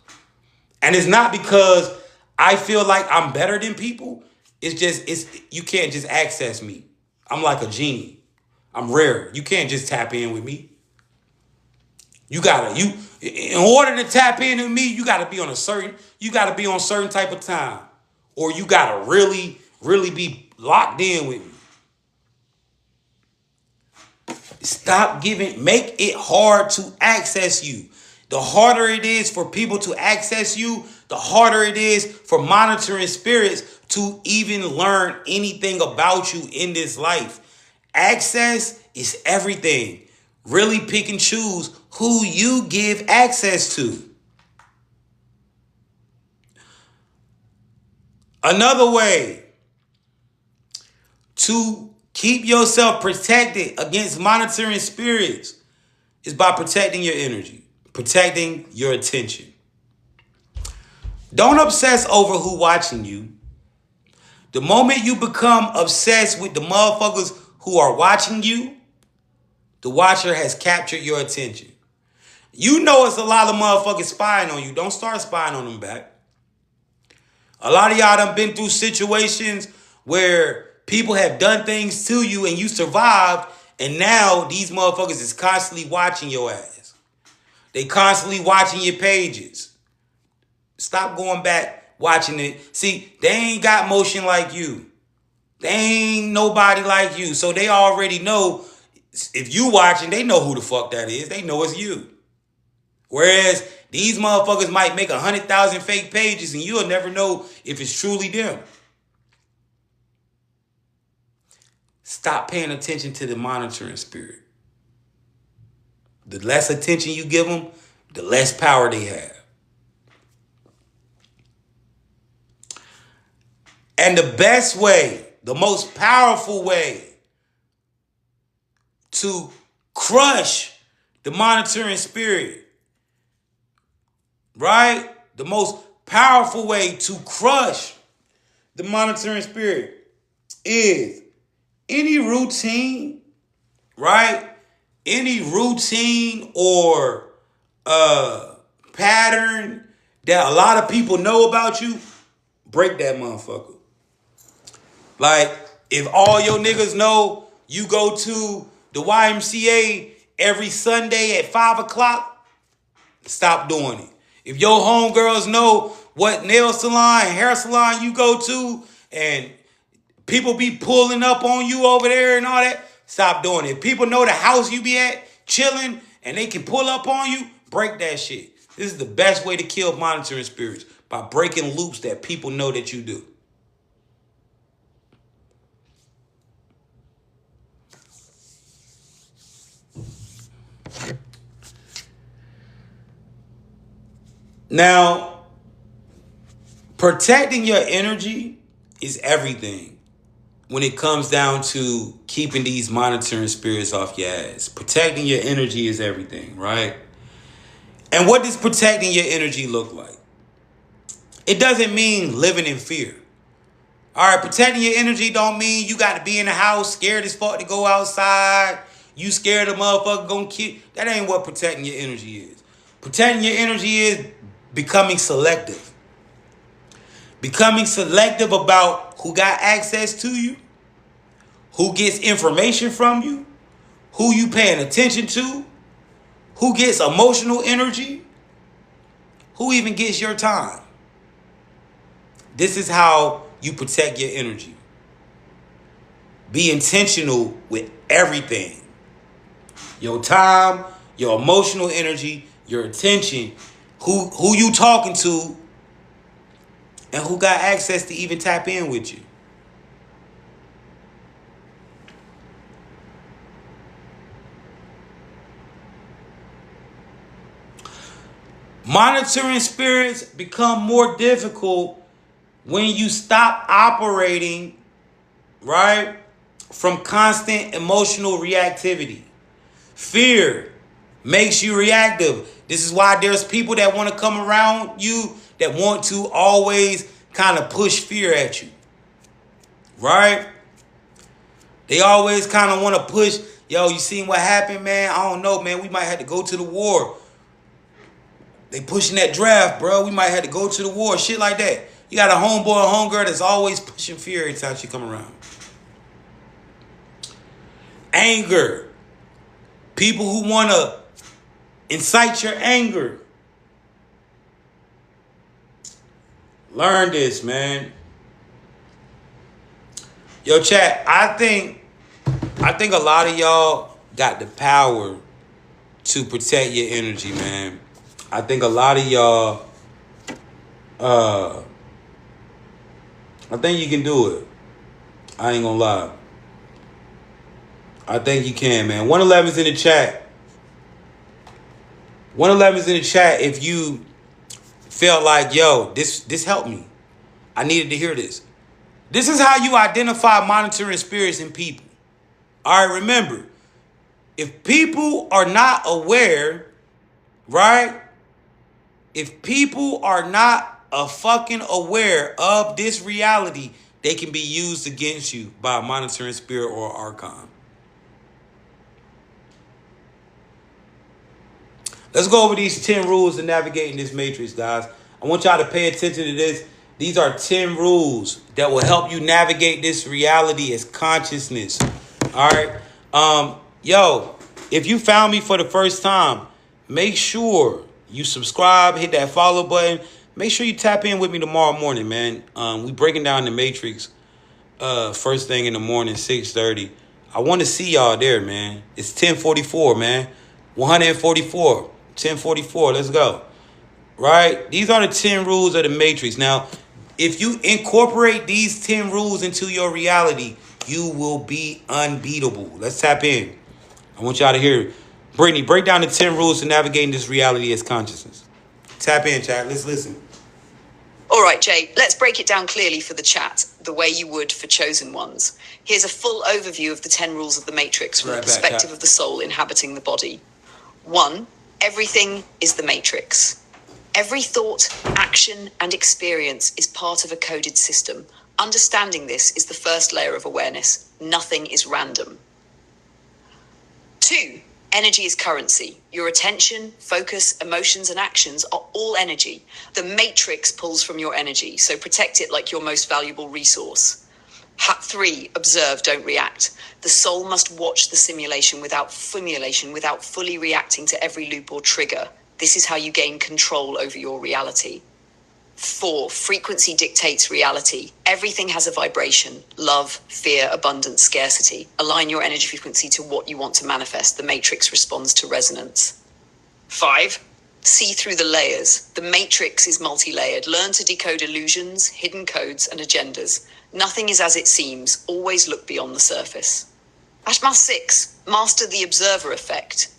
And it's not because I feel like I'm better than people. You can't just access me. I'm like a genie. I'm rare. You can't just tap in with me. In order to tap in with me, you gotta be on certain type of time. Or you gotta really, really be locked in with me. Make it hard to access you. The harder it is for people to access you, the harder it is for monitoring spirits to even learn anything about you in this life. Access is everything. Really pick and choose who you give access to. Another way to keep yourself protected against monitoring spirits is by protecting your energy, protecting your attention. Don't obsess over who watching you. The moment you become obsessed with the motherfuckers who are watching you, the watcher has captured your attention. You know it's a lot of motherfuckers spying on you. Don't start spying on them back. A lot of y'all done been through situations where people have done things to you and you survived, and now these motherfuckers is constantly watching your ass. They constantly watching your pages. Stop going back watching it. See, they ain't got motion like you. They ain't nobody like you. So they already know if you watching, they know who the fuck that is. They know it's you. Whereas these motherfuckers might make 100,000 fake pages and you'll never know if it's truly them. Stop paying attention to the monitoring spirit. The less attention you give them, the less power they have. And the best way, the most powerful way to crush the monitoring spirit, right? The most powerful way to crush the monitoring spirit is any routine, right? Any routine or pattern that a lot of people know about you, break that motherfucker. Like, if all your niggas know you go to the YMCA every Sunday at 5 o'clock, stop doing it. If your homegirls know what nail salon and hair salon you go to and people be pulling up on you over there and all that, stop doing it. If people know the house you be at, chilling, and they can pull up on you, break that shit. This is the best way to kill monitoring spirits, by breaking loops that people know that you do. Now, protecting your energy is everything when it comes down to keeping these monitoring spirits off your ass. Protecting your energy is everything, right? And what does protecting your energy look like? It doesn't mean living in fear. All right, protecting your energy don't mean you got to be in the house scared as fuck to go outside. You scared a motherfucker gonna kill. That ain't what protecting your energy is. Protecting your energy is becoming selective. Becoming selective about who got access to you, who gets information from you, who you paying attention to, who gets emotional energy, who even gets your time. This is how you protect your energy. Be intentional with everything. Your time, your emotional energy, your attention, who you talking to, and who got access to even tap in with you. Monitoring spirits become more difficult when you stop operating, right, from constant emotional reactivity. Fear makes you reactive. This is why there's people that want to come around you that want to always kind of push fear at you, right? They always kind of want to push, yo, you seen what happened, man? I don't know, man. We might have to go to the war. They pushing that draft, bro. We might have to go to the war, shit like that. You got a homeboy or homegirl that's always pushing fear every time she come around. Anger. People who want to incite your anger. Learn this, man. Yo, chat, I think a lot of y'all got the power to protect your energy, man. I think a lot of y'all, I think you can do it. I ain't gonna lie. I think you can, man. 111's in the chat. 111's in the chat if you felt like, yo, this helped me. I needed to hear this. This is how you identify monitoring spirits in people. All right, remember, if people are not aware, right? If people are not fucking aware of this reality, they can be used against you by a monitoring spirit or archon. Let's go over these 10 rules to navigating this matrix, guys. I want y'all to pay attention to this. These are 10 rules that will help you navigate this reality as consciousness. All right. Yo, if you found me for the first time, make sure you subscribe, hit that follow button. Make sure you tap in with me tomorrow morning, man. We breaking down the matrix first thing in the morning, 6:30. I want to see y'all there, man. It's 10:44, man. 144. 10:44. Let's go. Right? These are the 10 rules of the matrix. Now, if you incorporate these 10 rules into your reality, you will be unbeatable. Let's tap in. I want y'all to hear. Brittany, break down the 10 rules to navigating this reality as consciousness. Tap in, chat. Let's listen. All right, Jay, let's break it down clearly for the chat, the way you would for chosen ones. Here's a full overview of the 10 rules of the matrix from the perspective of the soul inhabiting the body. 1. Everything is the matrix. Every thought, action, and experience is part of a coded system. Understanding this is the first layer of awareness. Nothing is random. 2. Energy is currency. Your attention, focus, emotions, and actions are all energy. The matrix pulls from your energy, so protect it like your most valuable resource. 3. Observe, don't react. The soul must watch the simulation without fully reacting to every loop or trigger. This is how you gain control over your reality. 4. Frequency dictates reality. Everything has a vibration. Love, fear, abundance, scarcity. Align your energy frequency to what you want to manifest. The matrix responds to resonance. 5. See through the layers. The matrix is multi-layered. Learn to decode illusions, hidden codes, and agendas. Nothing is as it seems. Always look beyond the surface. Ashma 6. Master the observer effect.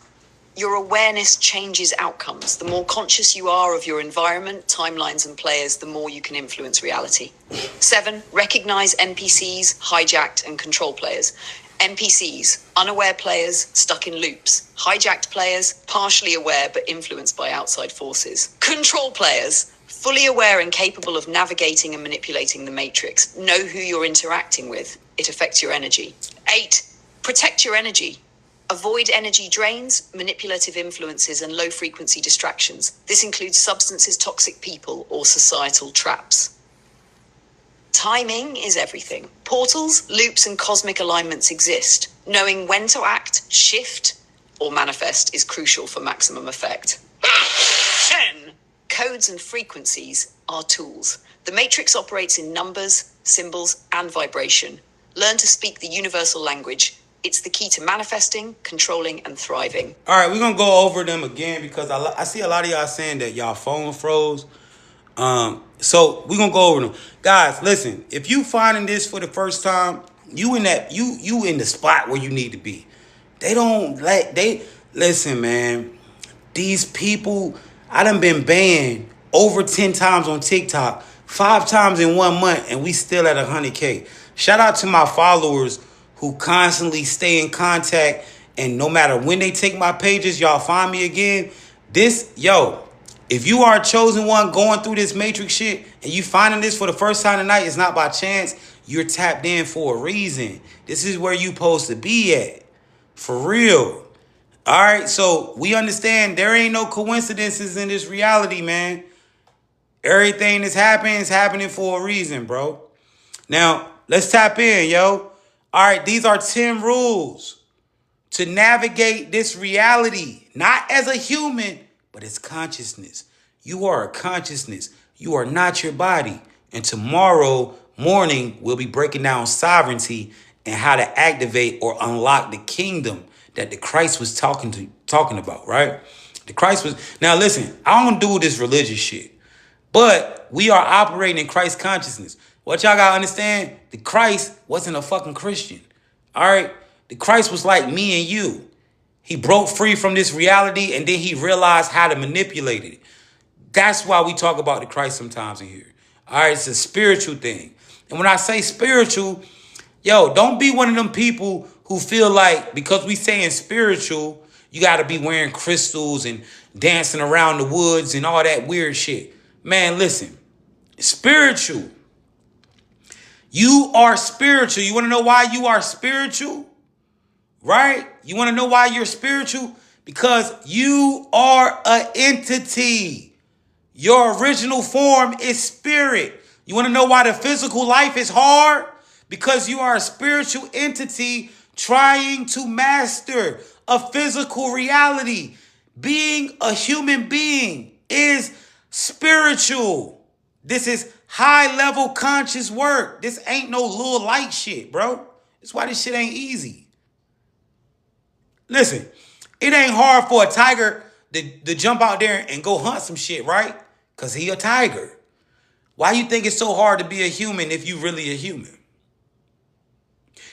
Your awareness changes outcomes. The more conscious you are of your environment, timelines, and players, the more you can influence reality. 7. Recognize NPCs, hijacked, and control players. NPCs, unaware players stuck in loops. Hijacked players, partially aware but influenced by outside forces. Control players, fully aware and capable of navigating and manipulating the matrix. Know who you're interacting with. It affects your energy. 8. Protect your energy. Avoid energy drains, manipulative influences, and low-frequency distractions. This includes substances, toxic people, or societal traps. Timing is everything. Portals, loops, and cosmic alignments exist. Knowing when to act, shift, or manifest is crucial for maximum effect. 10. Codes and frequencies are tools. The matrix operates in numbers, symbols, and vibration. Learn to speak the universal language. It's the key to manifesting, controlling, and thriving. All right, we're going to go over them again because I see a lot of y'all saying that y'all phone froze. So we're going to go over them. Guys, listen, if you finding this for the first time, you in the spot where you need to be. Listen, man, these people, I done been banned over 10 times on TikTok, 5 times in 1 month, and we still at 100K. Shout out to my followers who constantly stay in contact, and no matter when they take my pages, y'all find me again. If you are a chosen one going through this matrix shit and you finding this for the first time tonight, it's not by chance. You're tapped in for a reason. This is where you supposed to be at. For real. All right, so we understand there ain't no coincidences in this reality, man. Everything that's happening is happening for a reason, bro. Now, let's tap in, yo. All right, these are 10 rules to navigate this reality, not as a human, but as consciousness. You are a consciousness. You are not your body. And tomorrow morning, we'll be breaking down sovereignty and how to activate or unlock the kingdom that the Christ was talking about, right? Now listen, I don't do this religious shit, but we are operating in Christ consciousness. What y'all gotta understand, the Christ wasn't a fucking Christian, all right? The Christ was like me and you. He broke free from this reality and then he realized how to manipulate it. That's why we talk about the Christ sometimes in here. All right, it's a spiritual thing. And when I say spiritual, yo, don't be one of them people who feel like because we saying spiritual, you got to be wearing crystals and dancing around the woods and all that weird shit. Man, listen, spiritual. You are spiritual. You want to know why you are spiritual? Right? You want to know why you're spiritual? Because you are an entity. Your original form is spirit. You want to know why the physical life is hard? Because you are a spiritual entity trying to master a physical reality. Being a human being is spiritual. This is high level conscious work. This ain't no little light shit, bro. That's why this shit ain't easy. Listen, it ain't hard for a tiger to jump out there and go hunt some shit, right? Because he a tiger. Why you think it's so hard to be a human if you really a human?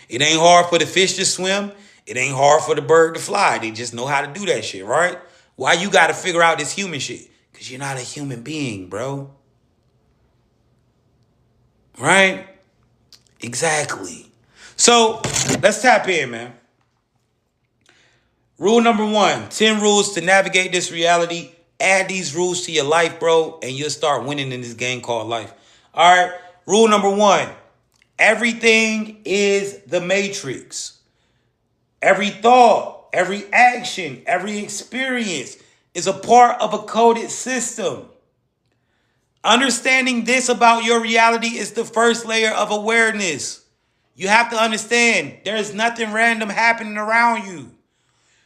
It ain't hard for the fish to swim. It ain't hard for the bird to fly. They just know how to do that shit, right? Why you got to figure out this human shit? Because you're not a human being, bro. Right? Exactly. So let's tap in, man. Rule number 1, 10 rules to navigate this reality. Add these rules to your life, bro, and you'll start winning in this game called life. All right. Rule number 1, everything is the matrix. Every thought, every action, every experience is a part of a coded system. Understanding this about your reality is the first layer of awareness. You have to understand there is nothing random happening around you.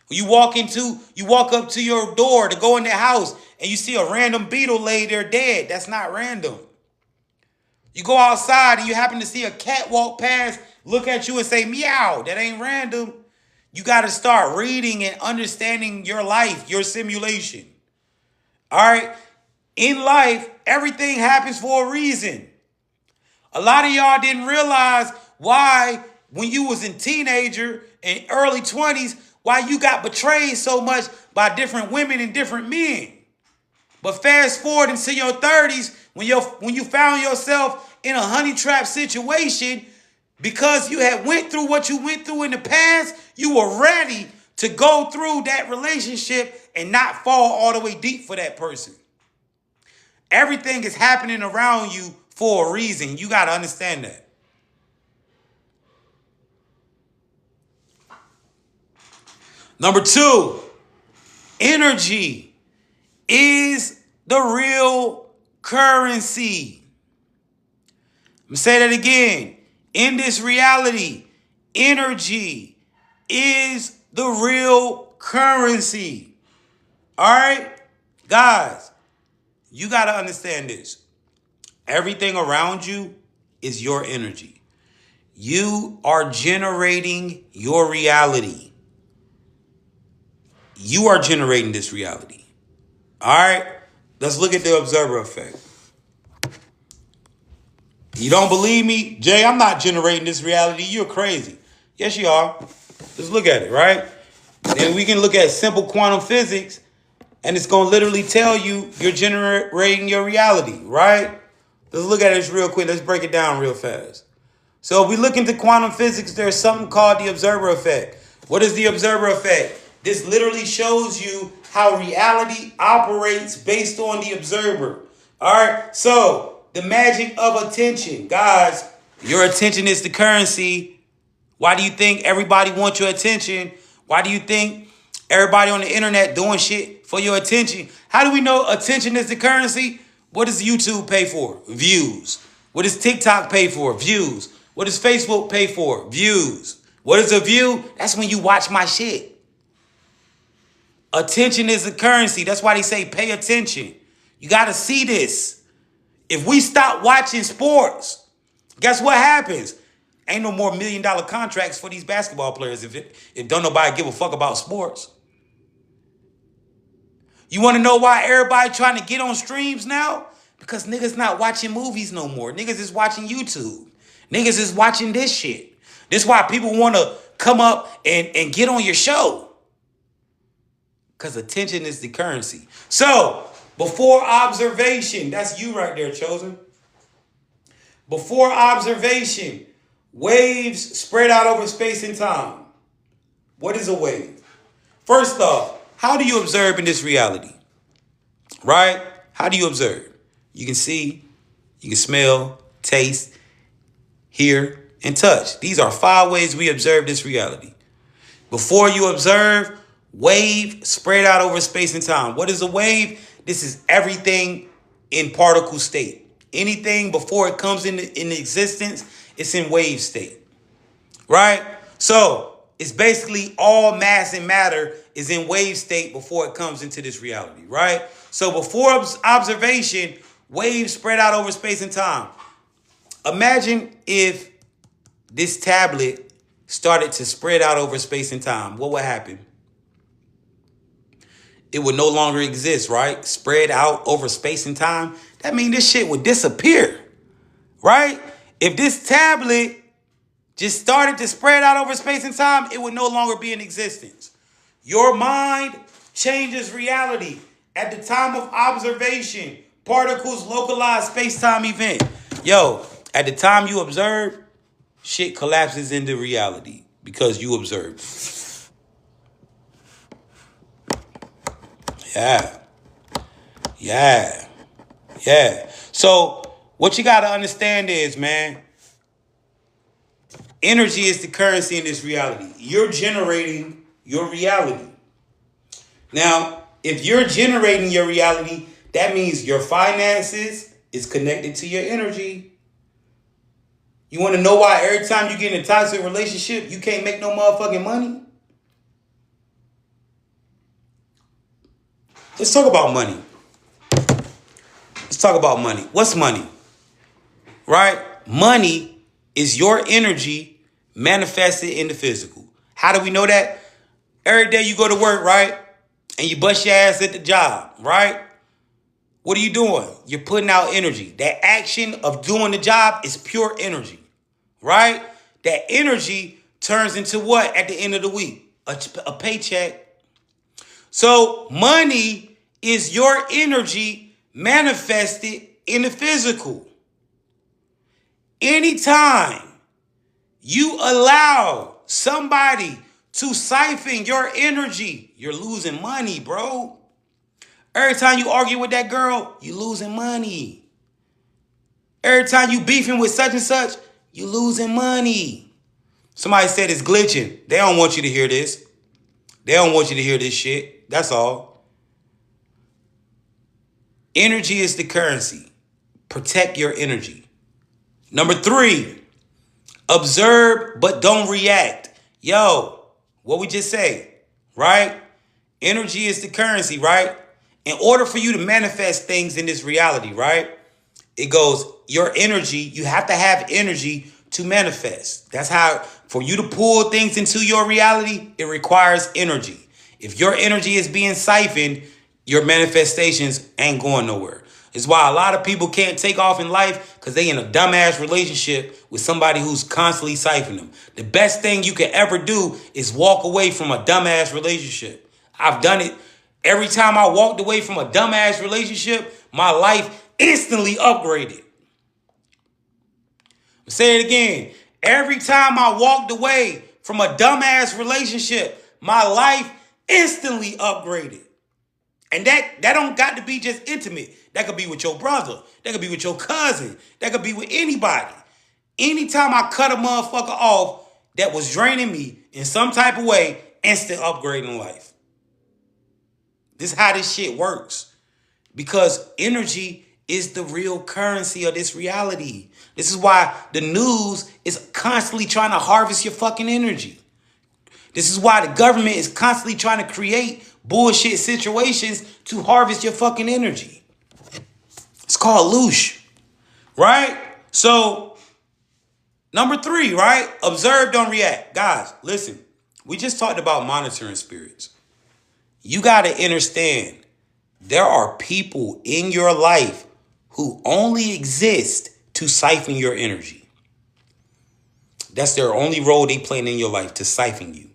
You walk up to your door to go in the house and you see a random beetle lay there dead. That's not random. You go outside and you happen to see a cat walk past, look at you and say, meow. That ain't random. You got to start reading and understanding your life, your simulation. All right. In life, everything happens for a reason. A lot of y'all didn't realize why when you was a teenager and early 20s, why you got betrayed so much by different women and different men. But fast forward into your 30s, when you found yourself in a honey trap situation, because you had went through what you went through in the past, you were ready to go through that relationship and not fall all the way deep for that person. Everything is happening around you for a reason. You got to understand that. Number 2, energy is the real currency. I'm going to say that again. In this reality, energy is the real currency. All right? Guys, you got to understand this. Everything around you is your energy. You are generating your reality. You are generating this reality. All right? Let's look at the observer effect. You don't believe me? Jay, I'm not generating this reality. You're crazy. Yes, you are. Let's look at it, right? And we can look at simple quantum physics, and it's going to literally tell you you're generating your reality, right? Let's look at this real quick. Let's break it down real fast. So if we look into quantum physics, there's something called the observer effect. What is the observer effect? This literally shows you how reality operates based on the observer. All right. So the magic of attention. Guys, your attention is the currency. Why do you think everybody wants your attention? Why do you think everybody on the internet doing shit for your attention? How do we know attention is the currency? What does YouTube pay for? Views. What does TikTok pay for? Views. What does Facebook pay for? Views. What is a view? That's when you watch my shit. Attention is the currency. That's why they say pay attention. You got to see this. If we stop watching sports, guess what happens? Ain't no more $1 million contracts for these basketball players if don't nobody give a fuck about sports. You want to know why everybody trying to get on streams now? Because niggas not watching movies no more. Niggas is watching YouTube. Niggas is watching this shit. This is why people want to come up and get on your show. Because attention is the currency. So, before observation, that's you right there, Chosen. Before observation, waves spread out over space and time. What is a wave? First off, how do you observe in this reality? Right? How do you observe? You can see, you can smell, taste, hear, and touch. These are 5 ways we observe this reality. Before you observe, wave spread out over space and time. What is a wave? This is everything in particle state. Anything before it comes into existence, it's in wave state. Right? So it's basically all mass and matter is in wave state before it comes into this reality. Right? So before observation, waves spread out over space and time. Imagine if this tablet started to spread out over space and time. What would happen? It would no longer exist, right? Spread out over space and time. That means this shit would disappear, right? If this tablet just started to spread out over space and time, it would no longer be in existence. Your mind changes reality. At the time of observation, particles localize space-time event. Yo, at the time you observe, shit collapses into reality because you observed. Yeah. So what you got to understand is, man, energy is the currency in this reality. You're generating your reality. Now, if you're generating your reality, that means your finances is connected to your energy. You want to know why every time you get in a toxic relationship, you can't make no motherfucking money? Let's talk about money. Let's talk about money. What's money? Right? Money is your energy manifested in the physical. How do we know that? Every day you go to work, right? And you bust your ass at the job, right? What are you doing? You're putting out energy. That action of doing the job is pure energy, right? That energy turns into what at the end of the week? A paycheck. So money is your energy manifested in the physical. Anytime you allow somebody to siphon your energy, you're losing money, bro. Every time you argue with that girl, you're losing money. Every time you beefing with such and such, you're losing money. Somebody said it's glitching. They don't want you to hear this. They don't want you to hear this shit. That's all. Energy is the currency. Protect your energy. Number 3, observe but don't react. Yo, what we just say, right? Energy is the currency, right? In order for you to manifest things in this reality, right? It goes, your energy, you have to have energy to manifest. That's how, for you to pull things into your reality, it requires energy. If your energy is being siphoned, your manifestations ain't going nowhere. It's why a lot of people can't take off in life because they in a dumbass relationship with somebody who's constantly siphoning them. The best thing you can ever do is walk away from a dumbass relationship. I've done it. Every time I walked away from a dumbass relationship, my life instantly upgraded. I'll say it again. Every time I walked away from a dumbass relationship, my life instantly upgraded. And that don't got to be just intimate. That could be with your brother. That could be with your cousin. That could be with anybody. Anytime I cut a motherfucker off that was draining me in some type of way, instant upgrade in life. This is how this shit works. Because energy is the real currency of this reality. This is why the news is constantly trying to harvest your fucking energy. This is why the government is constantly trying to create bullshit situations to harvest your fucking energy. It's called loosh, right? So, number 3, right? Observe, don't react. Guys, listen. We just talked about monitoring spirits. You got to understand, there are people in your life who only exist to siphon your energy. That's their only role they playing in your life, to siphon you.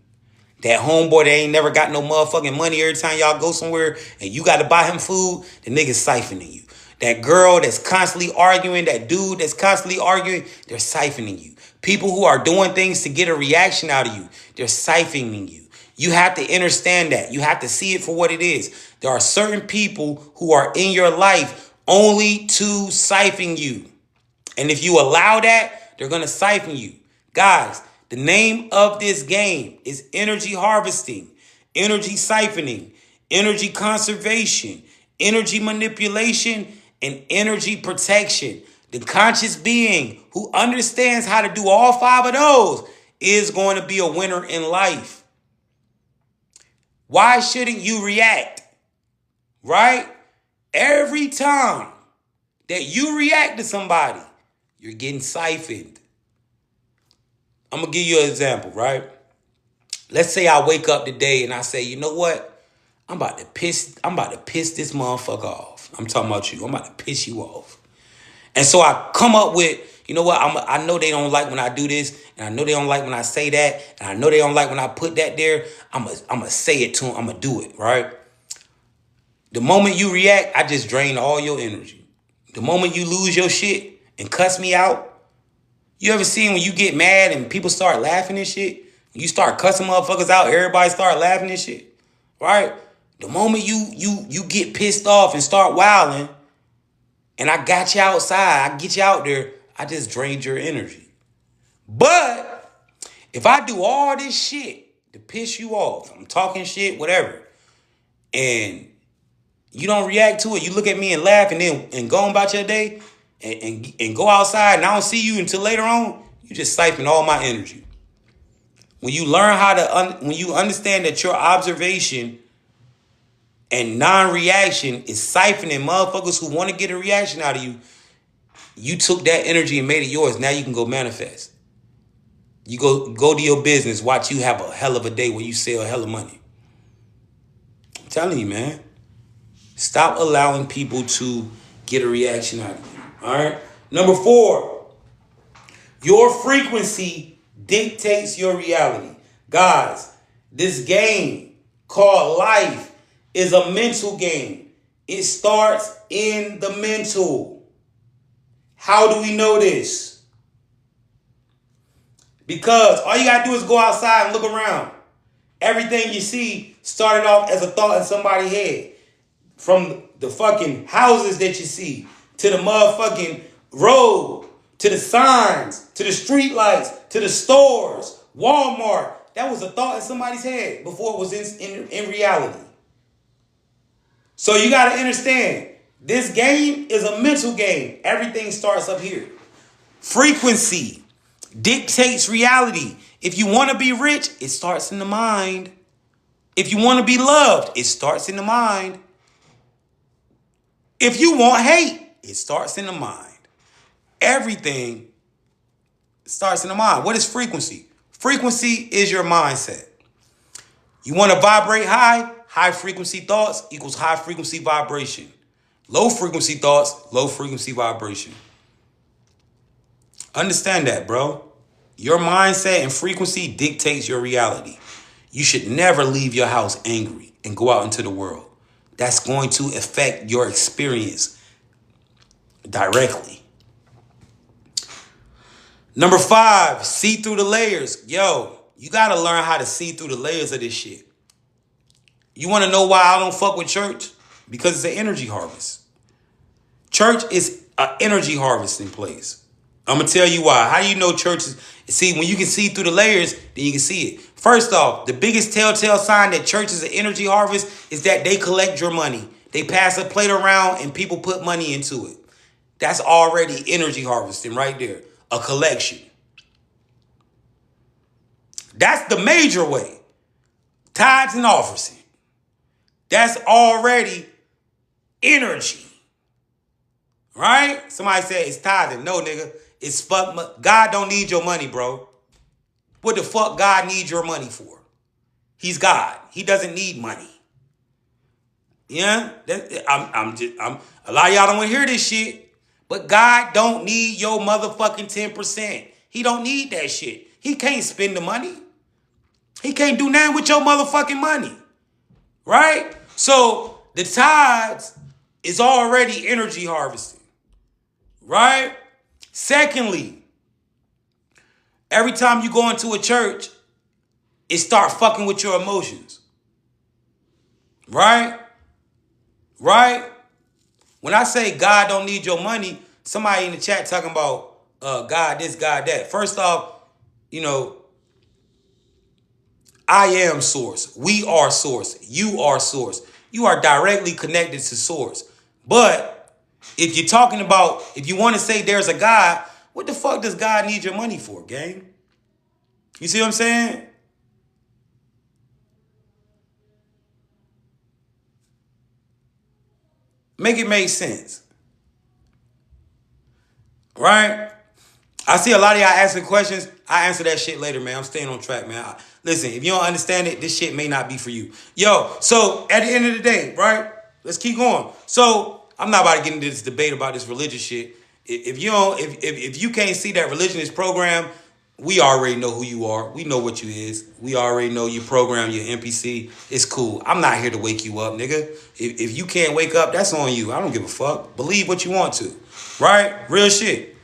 That homeboy that ain't never got no motherfucking money every time y'all go somewhere and you got to buy him food, the nigga's siphoning you. That girl that's constantly arguing, that dude that's constantly arguing, they're siphoning you. People who are doing things to get a reaction out of you, they're siphoning you. You have to understand that. You have to see it for what it is. There are certain people who are in your life only to siphon you. And if you allow that, they're going to siphon you. Guys, the name of this game is energy harvesting, energy siphoning, energy conservation, energy manipulation, and energy protection. The conscious being who understands how to do all 5 of those is going to be a winner in life. Why shouldn't you react? Right? Every time that you react to somebody, you're getting siphoned. I'm going to give you an example, right? Let's say I wake up today and I say, you know what? I'm about to piss this motherfucker off. I'm talking about you. I'm about to piss you off. And so I come up with, you know what? I know they don't like when I do this, and I know they don't like when I say that, and I know they don't like when I put that there. I'm going to say it to them. I'm going to do it, right? The moment you react, I just drain all your energy. The moment you lose your shit and cuss me out, you ever seen when you get mad and people start laughing and shit? When you start cussing motherfuckers out, everybody start laughing and shit, right? The moment you get pissed off and start wilding, and I got you outside, I get you out there, I just drained your energy. But if I do all this shit to piss you off, I'm talking shit, whatever, and you don't react to it, you look at me and laugh and go on about your day and go outside and I don't see you until later on, you just siphon all my energy. When you learn how to, when you understand that your observation and non-reaction is siphoning motherfuckers who want to get a reaction out of you, you took that energy and made it yours. Now you can go manifest. You go to your business, watch you have a hell of a day where you sell a hell of money. I'm telling you, man. Stop allowing people to get a reaction out of you. All right? Number 4, your frequency dictates your reality. Guys, this game called life is a mental game. It starts in the mental. How do we know this? Because all you got to do is go outside and look around. Everything you see started off as a thought in somebody's head. From the fucking houses that you see, to the motherfucking road, to the signs, to the street lights, to the stores, Walmart. That was a thought in somebody's head before it was in reality. So you got to understand, this game is a mental game. Everything starts up here. Frequency dictates reality. If you want to be rich, it starts in the mind. If you want to be loved, it starts in the mind. If you want hate, it starts in the mind. Everything starts in the mind. What is frequency? Frequency is your mindset. You want to vibrate high? High frequency thoughts equals high frequency vibration. Low frequency thoughts, low frequency vibration. Understand that, bro. Your mindset and frequency dictates your reality. You should never leave your house angry and go out into the world. That's going to affect your experience directly. Number 5, see through the layers. Yo, you got to learn how to see through the layers of this shit. You want to know why I don't fuck with church? Because it's an energy harvest. Church is an energy harvesting place. I'm going to tell you why. How do you know church is... See, when you can see through the layers, then you can see it. First off, the biggest telltale sign that church is an energy harvest is that they collect your money. They pass a plate around and people put money into it. That's already energy harvesting right there. A collection. That's the major way. Tithes and offerings. That's already energy. Right? Somebody said it's tithing. No, nigga. It's fuck. God don't need your money, bro. What the fuck God needs your money for? He's God. He doesn't need money. Yeah? I'm a lot of y'all don't want to hear this shit. But God don't need your motherfucking 10%. He don't need that shit. He can't spend the money. He can't do nothing with your motherfucking money. Right? So the tithes is already energy harvesting, right? Secondly, every time you go into a church, it start fucking with your emotions, right? Right? When I say God don't need your money, somebody in the chat talking about God this, God that. First off, you know, I am source. We are source. You are source. You are directly connected to source. But if you're talking about, if you want to say there's a God, what the fuck does God need your money for, gang? You see what I'm saying? Make it make sense. Right? I see a lot of y'all asking questions. I answer that shit later, man. I'm staying on track, man. Listen, if you don't understand it, this shit may not be for you. Yo, so at the end of the day, right? Let's keep going. So I'm not about to get into this debate about this religious shit. If you don't, if you can't see that religion is programmed, we already know who you are. We know what you is. We already know you program your NPC. It's cool. I'm not here to wake you up, nigga. If you can't wake up, that's on you. I don't give a fuck. Believe what you want to. Right? Real shit.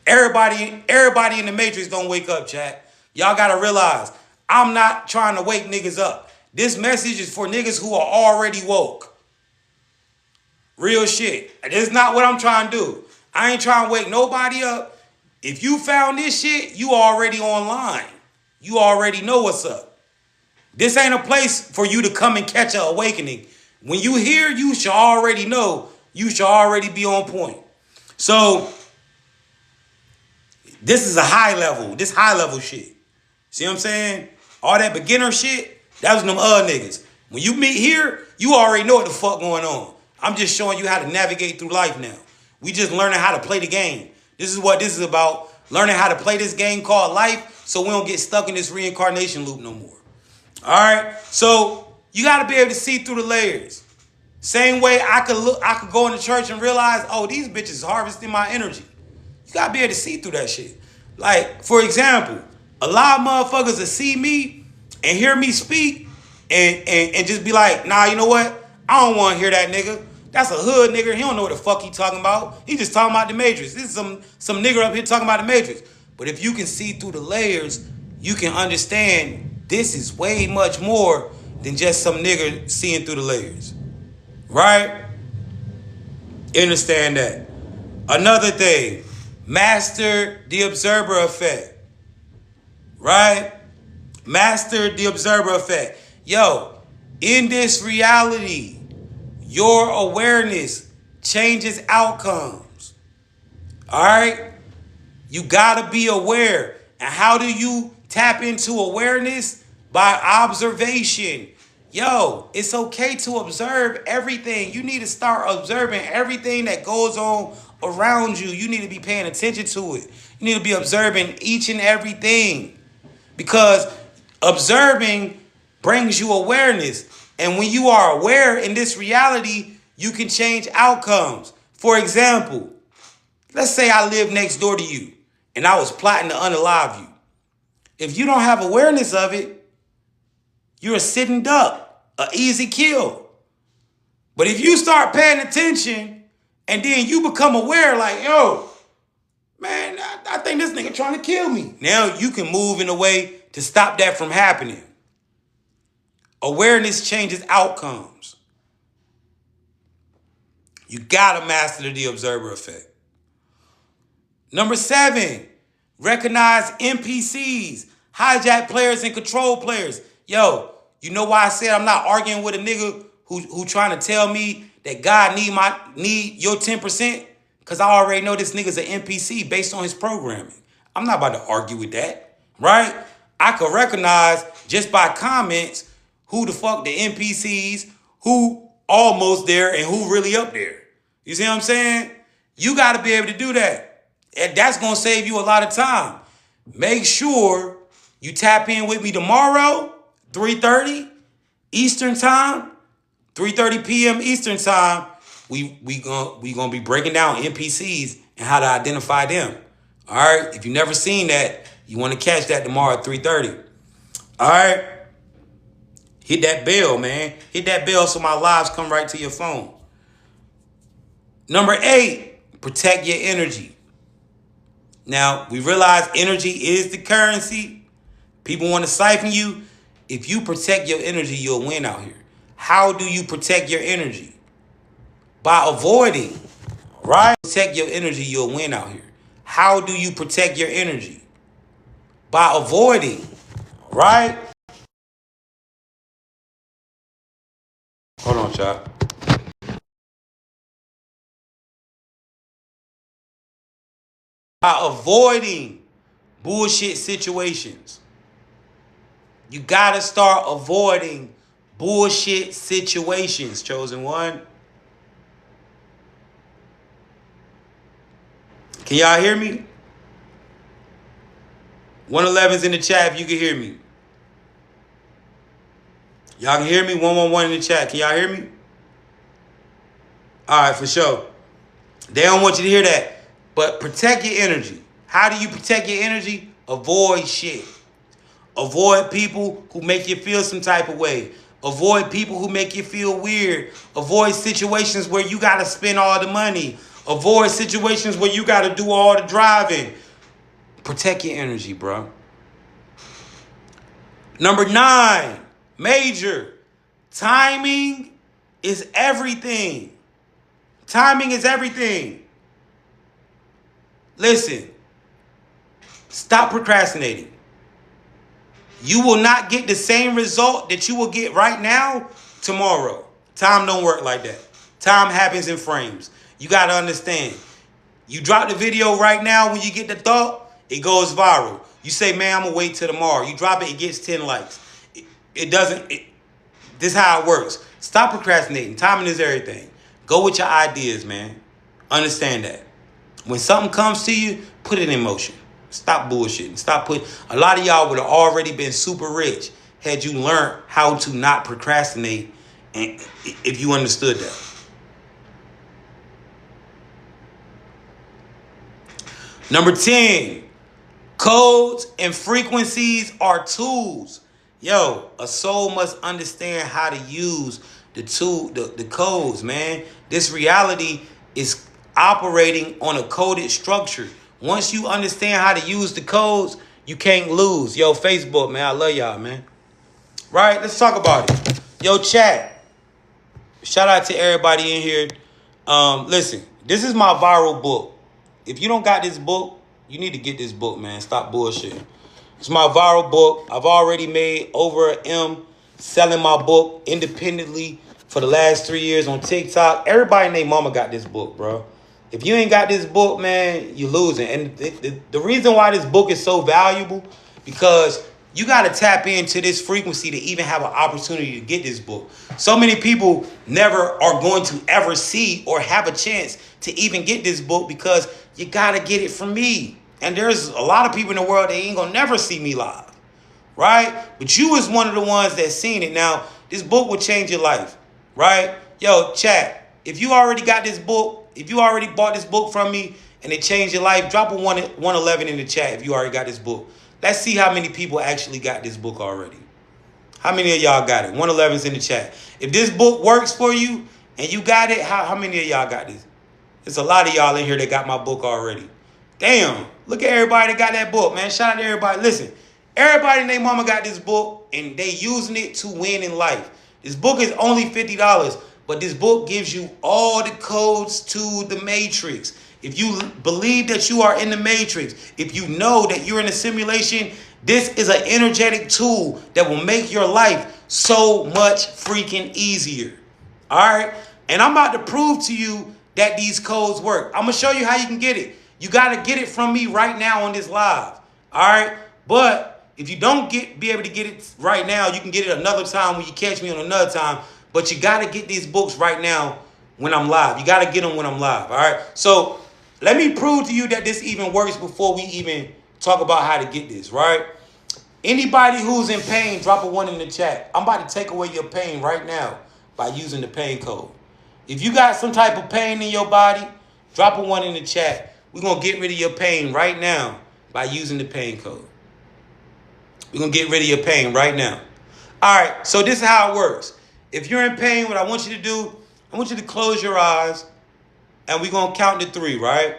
Everybody in the Matrix don't wake up, chat. Y'all gotta realize, I'm not trying to wake niggas up. This message is for niggas who are already woke. Real shit. This is not what I'm trying to do. I ain't trying to wake nobody up. If you found this shit, you already online. You already know what's up. This ain't a place for you to come and catch an awakening. When you hear, you should already know. You should already be on point. So, this is a high level. This high level shit. See what I'm saying? All that beginner shit, that was them niggas. When you meet here, you already know what the fuck going on. I'm just showing you how to navigate through life now. We just learning how to play the game. This is what this is about. Learning how to play this game called life so we don't get stuck in this reincarnation loop no more. All right? So you got to be able to see through the layers. Same way I could go into church and realize, oh, these bitches harvesting my energy. You gotta be able to see through that shit. Like, for example, a lot of motherfuckers will see me and hear me speak and just be like, nah, you know what? I don't want to hear that nigga. That's a hood nigga. He don't know what the fuck he talking about. He just talking about the Matrix. This is some nigga up here talking about the Matrix. But if you can see through the layers, you can understand this is way much more than just some nigga seeing through the layers. Right? Understand that. Another thing. Master the observer effect. Right? Master the observer effect. Yo, in this reality, your awareness changes outcomes. All right? You gotta be aware. And how do you tap into awareness? By observation. Yo, it's okay to observe everything. You need to start observing everything that goes on around you. You need to be paying attention to it. You need to be observing each and everything. Because observing brings you awareness. And when you are aware in this reality, you can change outcomes. For example, let's say I live next door to you and I was plotting to unalive you. If you don't have awareness of it, you're a sitting duck, an easy kill. But if you start paying attention and then you become aware like, yo, man, I think this nigga trying to kill me. Now you can move in a way to stop that from happening. Awareness changes outcomes. You gotta master the observer effect. Number 7, recognize NPCs, hijack players and control players. Yo, you know why I said I'm not arguing with a nigga who trying to tell me that God need your 10%? Because I already know this nigga's an NPC based on his programming. I'm not about to argue with that, right? I could recognize just by comments who the fuck the NPCs, who almost there and who really up there. You see what I'm saying? You got to be able to do that. And that's going to save you a lot of time. Make sure you tap in with me tomorrow, 3:30 Eastern time, 3:30 p.m. Eastern time. We gonna be breaking down NPCs and how to identify them. All right. If you never seen that, you want to catch that tomorrow at 3:30. All right. Hit that bell, man. Hit that bell so my lives come right to your phone. Number 8, protect your energy. Now, we realize energy is the currency. People want to siphon you. If you protect your energy, you'll win out here. How do you protect your energy? By avoiding, right? Protect your energy, you'll win out here. How do you protect your energy? By avoiding, right? Hold on, y'all. By avoiding bullshit situations. You gotta start avoiding bullshit situations, chosen one. Can y'all hear me? 111's in the chat if you can hear me. Y'all can hear me? 111 in the chat. Can y'all hear me? All right, for sure. They don't want you to hear that. But protect your energy. How do you protect your energy? Avoid shit. Avoid people who make you feel some type of way. Avoid people who make you feel weird. Avoid situations where you got to spend all the money. Avoid situations where you got to do all the driving. Protect your energy, bro. Number 9, major. Timing is everything. Timing is everything. Listen, stop procrastinating. You will not get the same result that you will get right now tomorrow. Time don't work like that. Time happens in frames. You got to understand. You drop the video right now, when you get the thought, it goes viral. You say, man, I'm going to wait till tomorrow. You drop it, it gets 10 likes. This is how it works. Stop procrastinating. Timing is everything. Go with your ideas, man. Understand that. When something comes to you, put it in motion. Stop bullshitting. A lot of y'all would have already been super rich had you learned how to not procrastinate, and if you understood that. Number 10, codes and frequencies are tools. Yo, a soul must understand how to use the codes, man. This reality is operating on a coded structure. Once you understand how to use the codes, you can't lose. Yo, Facebook, man, I love y'all, man. Right? Let's talk about it. Yo, chat. Shout out to everybody in here. Listen, this is my viral book. If you don't got this book, you need to get this book, man. Stop bullshitting. It's my viral book. I've already made over an M selling my book independently for the last 3 years on TikTok. Everybody and their mama got this book, bro. If you ain't got this book, man, you're losing. And the reason why this book is so valuable, because you got to tap into this frequency to even have an opportunity to get this book. So many people never are going to ever see or have a chance to even get this book because you got to get it from me. And there's a lot of people in the world that ain't going to never see me live, right? But you is one of the ones that seen it. Now, this book will change your life, right? Yo, chat, if you already got this book, if you already bought this book from me and it changed your life, drop a 111 in the chat if you already got this book. Let's see how many people actually got this book already. How many of y'all got it? 111's in the chat. If this book works for you and you got it, how many of y'all got this? There's a lot of y'all in here that got my book already. Damn, look at everybody that got that book, man. Shout out to everybody. Listen, everybody and their mama got this book and they using it to win in life. This book is only $50, but this book gives you all the codes to the matrix. If you believe that you are in the matrix, if you know that you're in a simulation, this is an energetic tool that will make your life so much freaking easier. All right? And I'm about to prove to you that these codes work. I'm going to show you how you can get it. You got to get it from me right now on this live. All right? But if you don't be able to get it right now, you can get it another time when you catch me on another time. But you got to get these books right now when I'm live. You got to get them when I'm live. All right? So let me prove to you that this even works before we even talk about how to get this, right? Anybody who's in pain, drop a 1 in the chat. I'm about to take away your pain right now by using the pain code. If you got some type of pain in your body, drop a 1 in the chat. We're going to get rid of your pain right now by using the pain code. We're going to get rid of your pain right now. All right, so this is how it works. If you're in pain, what I want you to do, I want you to close your eyes and we're going to count to 3, right?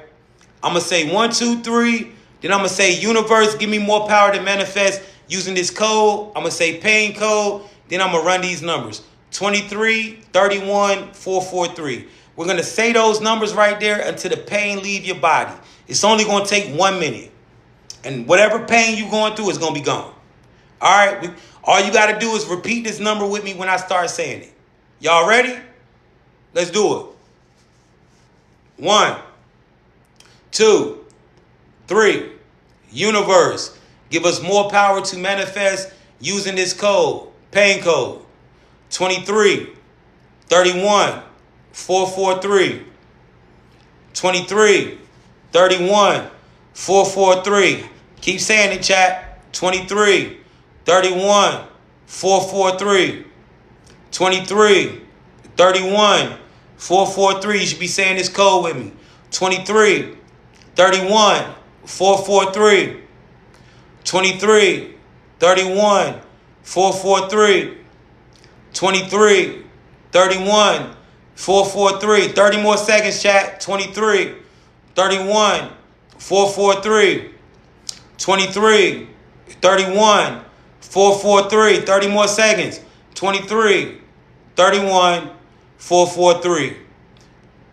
I'm going to say 1, 2, 3. Then I'm going to say, universe, give me more power to manifest using this code. I'm going to say pain code. Then I'm going to run these numbers. 23, 31, 443. We're going to say those numbers right there until the pain leave your body. It's only going to take 1 minute. And whatever pain you're going through is going to be gone. All right? All you got to do is repeat this number with me when I start saying it. Y'all ready? Let's do it. 1, 2, 3. Universe, give us more power to manifest using this code. Pain code. 23, 31, 443. 23, 31, 443. Keep saying it, chat. 23, 31, 443. 23, 31, 443. You should be saying this code with me. 23, 31, 443. 23, 31, 443. 23, 31, 443. 30 more seconds, chat. 23, 31, 443. 23, 31, 443. 30 more seconds. 23, 31, 443.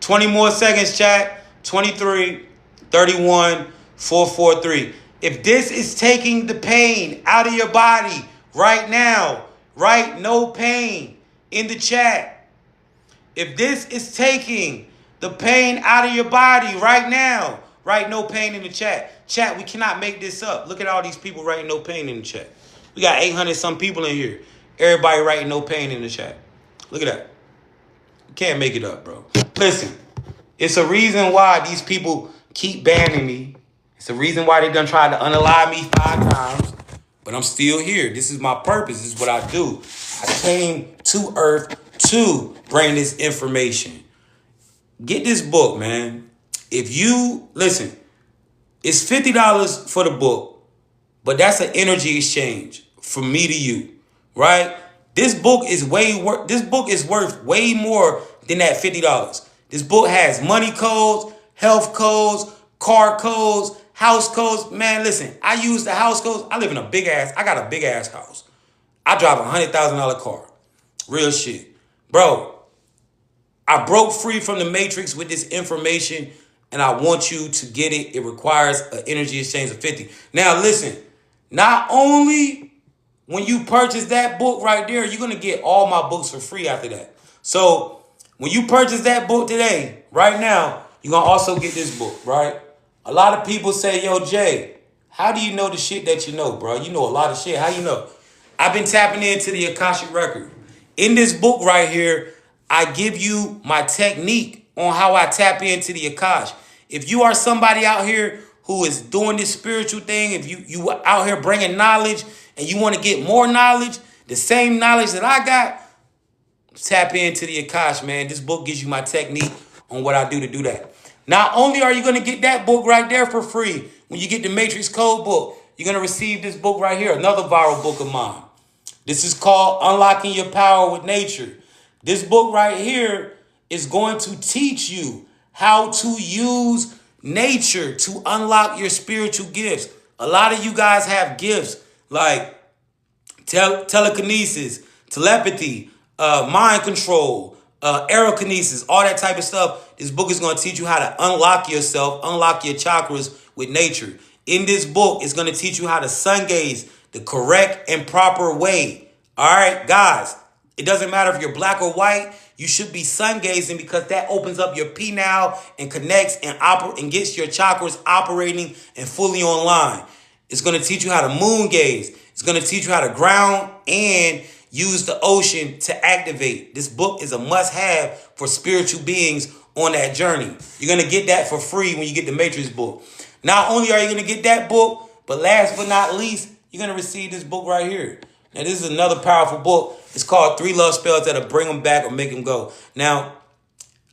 20 more seconds, chat. 23, 31, 443. If this is taking the pain out of your body right now, write no pain in the chat. If this is taking the pain out of your body right now, write no pain in the chat. Chat, we cannot make this up. Look at all these people writing no pain in the chat. We got 800 some people in here. Everybody writing no pain in the chat. Look at that. You can't make it up, bro. Listen, it's a reason why these people keep banning me. It's a reason why they done tried to unalive me 5 times. But I'm still here. This is my purpose. This is what I do. I came to Earth to bring this information. Get this book, man. If you, listen, it's $50 for the book, but that's an energy exchange from me to you, right? This book is worth way more than that $50. This book has money codes, health codes, car codes, house codes. Man, listen, I use the house codes. I live in I got a big ass house. I drive a $100,000 car. Real shit. Bro, I broke free from the matrix with this information, and I want you to get it. It requires an energy exchange of 50. Now, listen, not only when you purchase that book right there, you're going to get all my books for free after that. So when you purchase that book today, right now, you're going to also get this book, right? A lot of people say, yo, Jay, how do you know the shit that you know, bro? You know a lot of shit. How you know? I've been tapping into the Akashic Record. In this book right here, I give you my technique on how I tap into the Akash. If you are somebody out here who is doing this spiritual thing, if you out here bringing knowledge and you want to get more knowledge, the same knowledge that I got, tap into the Akash, man. This book gives you my technique on what I do to do that. Not only are you going to get that book right there for free, when you get the Matrix Code book, you're going to receive this book right here, another viral book of mine. This is called Unlocking Your Power with Nature. This book right here is going to teach you how to use nature to unlock your spiritual gifts. A lot of you guys have gifts like telekinesis, telepathy, mind control, aerokinesis, all that type of stuff. This book is going to teach you how to unlock yourself, unlock your chakras with nature. In this book, it's going to teach you how to sun gaze the correct and proper way. All right, guys, it doesn't matter if you're black or white. You should be sun gazing because that opens up your pineal and connects and gets your chakras operating and fully online. It's going to teach you how to moon gaze. It's going to teach you how to ground and use the ocean to activate. This book is a must-have for spiritual beings on that journey. You're going to get that for free when you get the Matrix book. Not only are you going to get that book, but last but not least, you're going to receive this book right here. Now, this is another powerful book. It's called 3 Love Spells That'll Bring Them Back or Make Them Go. Now,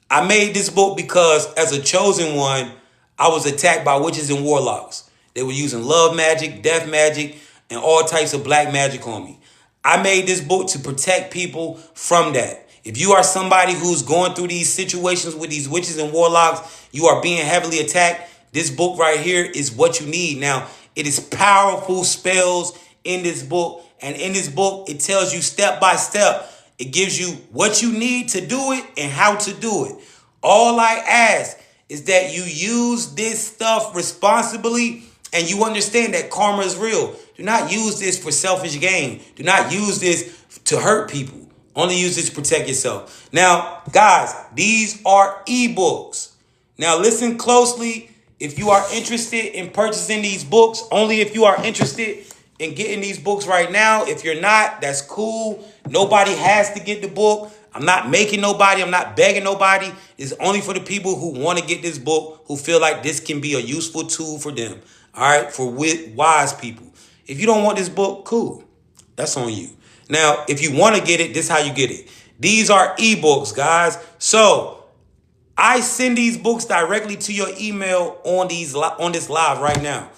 I made this book because as a chosen one, I was attacked by witches and warlocks. They were using love magic, death magic, and all types of black magic on me. I made this book to protect people from that. If you are somebody who's going through these situations with these witches and warlocks, you are being heavily attacked, this book right here is what you need. Now, it is powerful spells in this book. And in this book, it tells you step by step. It gives you what you need to do it and how to do it. All I ask is that you use this stuff responsibly and you understand that karma is real. Do not use this for selfish gain. Do not use this to hurt people. Only use this to protect yourself. Now, guys, these are ebooks. Now, listen closely. If you are interested in purchasing these books, only if you are interested in getting these books right now. If you're not, that's cool. Nobody has to get the book. I'm not making nobody. I'm not begging nobody. It's only for the people who want to get this book, who feel like this can be a useful tool for them. All right, for wise people. If you don't want this book, cool. That's on you. Now, if you want to get it, this is how you get it. These are ebooks, guys. So I send these books directly to your email on this live right now.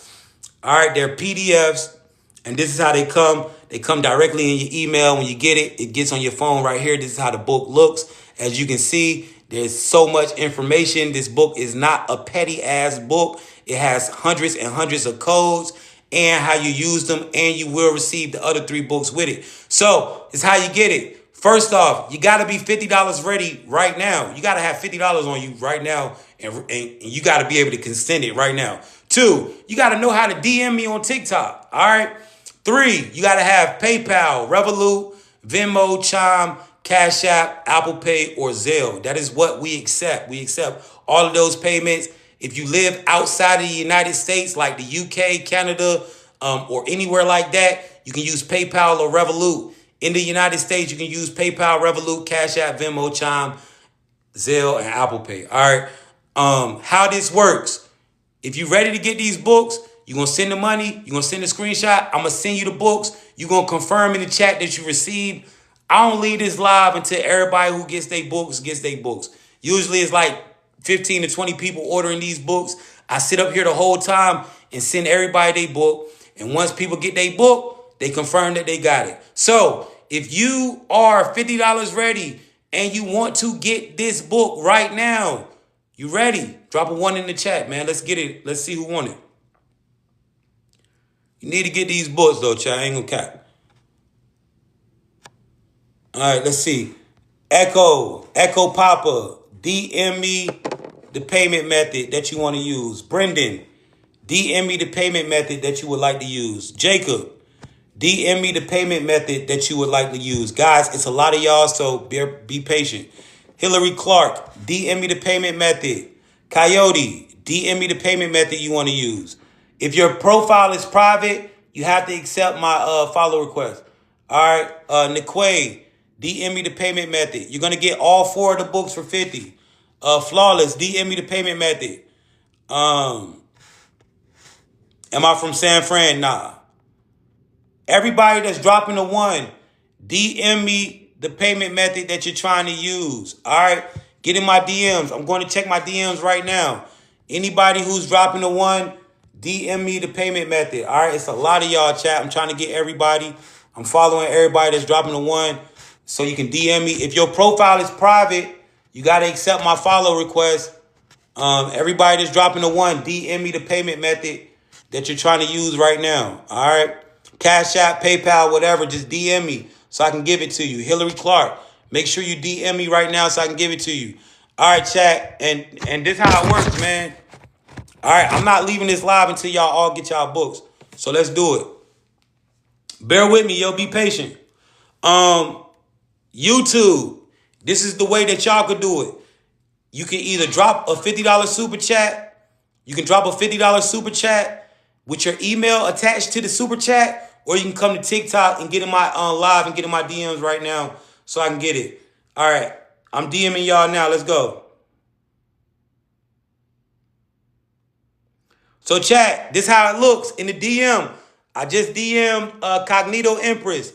All right, they're PDFs, and this is how they come. They come directly in your email. When you get it, it gets on your phone right here. This is how the book looks. As you can see, there's so much information. This book is not a petty ass book. It has hundreds and hundreds of codes and how you use them, and you will receive the other 3 books with it. So it's how you get it. First off, you got to be $50 ready right now. You got to have $50 on you right now, and you got to be able to send it right now. 2, you got to know how to DM me on TikTok. All right. 3, you got to have PayPal, Revolut, Venmo, Chime, Cash App, Apple Pay, or Zelle. That is what we accept. We accept all of those payments. If you live outside of the United States, like the UK, Canada, or anywhere like that, you can use PayPal or Revolut. In the United States, you can use PayPal, Revolut, Cash App, Venmo, Chime, Zelle, and Apple Pay. All right. How this works. If you're ready to get these books, you're going to send the money. You're going to send a screenshot. I'm going to send you the books. You're going to confirm in the chat that you received. I don't leave this live until everybody who gets their books gets their books. Usually it's like 15 to 20 people ordering these books. I sit up here the whole time and send everybody their book. And once people get their book, they confirm that they got it. So if you are $50 ready and you want to get this book right now, you ready? Drop a 1 in the chat, man. Let's get it. Let's see who won it. You need to get these books, though, chat. I ain't gonna cap. All right, let's see. Echo Papa, DM me the payment method that you want to use. Brendan, DM me the payment method that you would like to use. Jacob, DM me the payment method that you would like to use. Guys, it's a lot of y'all, so be patient. Hillary Clark, DM me the payment method. Coyote, DM me the payment method you want to use. If your profile is private, you have to accept my follow request. All right, Niquay, DM me the payment method. You're going to get all 4 of the books for $50. Flawless, DM me the payment method. Am I from San Fran? Nah. Everybody that's dropping a 1, DM me the payment method that you're trying to use. All right, get in my DMs. I'm going to check my DMs right now. Anybody who's dropping a 1, DM me the payment method. All right, it's a lot of y'all, chat. I'm trying to get everybody. I'm following everybody that's dropping a 1. So you can DM me. If your profile is private, you got to accept my follow request. Everybody that's dropping a 1, DM me the payment method that you're trying to use right now. All right. Cash App, PayPal, whatever. Just DM me so I can give it to you. Hillary Clark, make sure you DM me right now so I can give it to you. All right, chat. And this is how it works, man. All right. I'm not leaving this live until y'all all get y'all books. So let's do it. Bear with me, yo. Be patient. YouTube, this is the way that y'all could do it. You can either drop a $50 super chat. You can drop a $50 super chat with your email attached to the super chat, or you can come to TikTok and get in my live and get in my DMs right now so I can get it. All right, I'm DMing y'all now. Let's go. So chat, this is how it looks in the DM. I just DM'd Cognito Empress.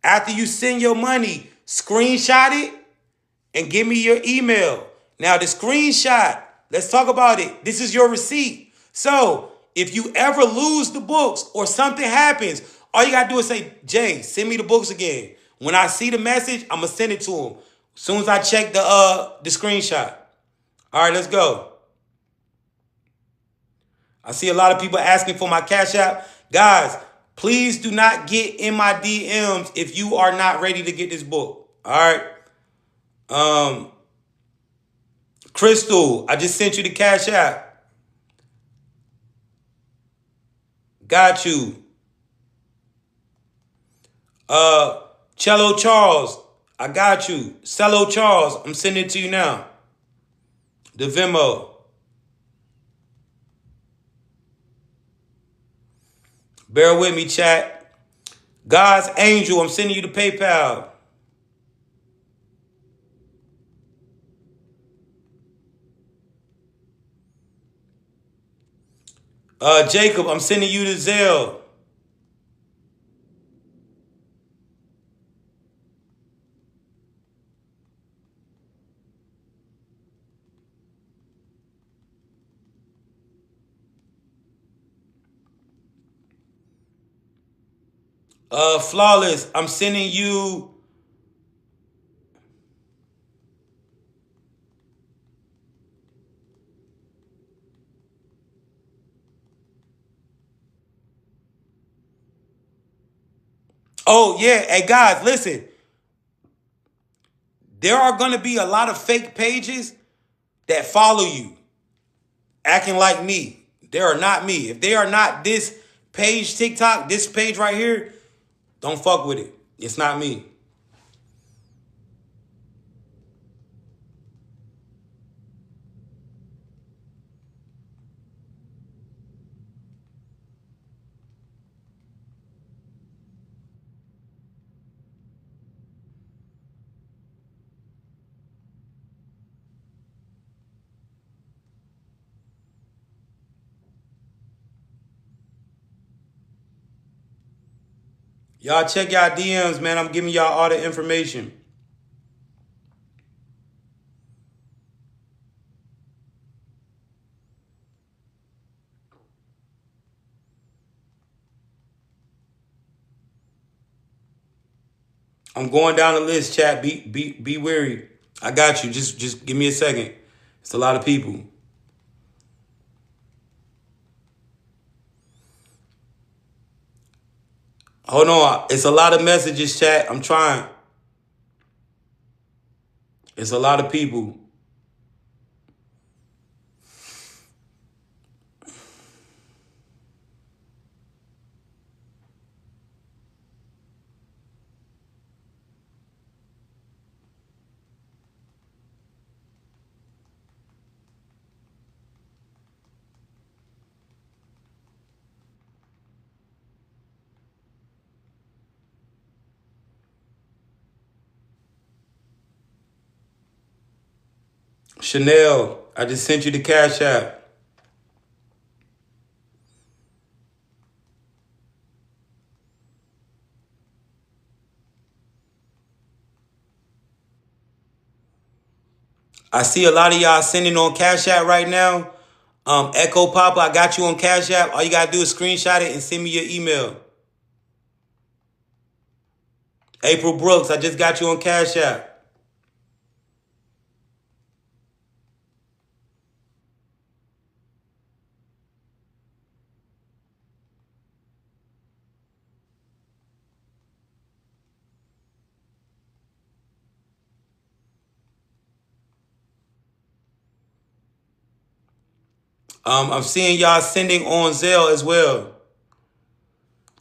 After you send your money, screenshot it and give me your email. Now, the screenshot, let's talk about it. This is your receipt. So if you ever lose the books or something happens, all you got to do is say, Jay, send me the books again. When I see the message, I'm going to send it to him. Soon as I check the screenshot. All right, let's go. I see a lot of people asking for my Cash App. Guys, please do not get in my DMs if you are not ready to get this book. All right. Crystal, I just sent you the Cash App. Got you. Cello Charles, I got you. Cello Charles, I'm sending it to you now. The Venmo. Bear with me, chat. God's Angel, I'm sending you the PayPal. Jacob, I'm sending you the Zelle. Flawless, I'm sending you. Oh, yeah. Hey, guys, listen. There are going to be a lot of fake pages that follow you, acting like me. They are not me. If they are not this page, TikTok, this page right here, don't fuck with it. It's not me. Y'all check y'all DMs, man. I'm giving y'all all the information. I'm going down the list, chat. Be wary. I got you. Just give me a second. It's a lot of people. Hold on. It's a lot of messages, chat. I'm trying. It's a lot of people. Chanel, I just sent you the Cash App. I see a lot of y'all sending on Cash App right now. Echo Papa, I got you on Cash App. All you got to do is screenshot it and send me your email. April Brooks, I just got you on Cash App. I'm seeing y'all sending on Zelle as well.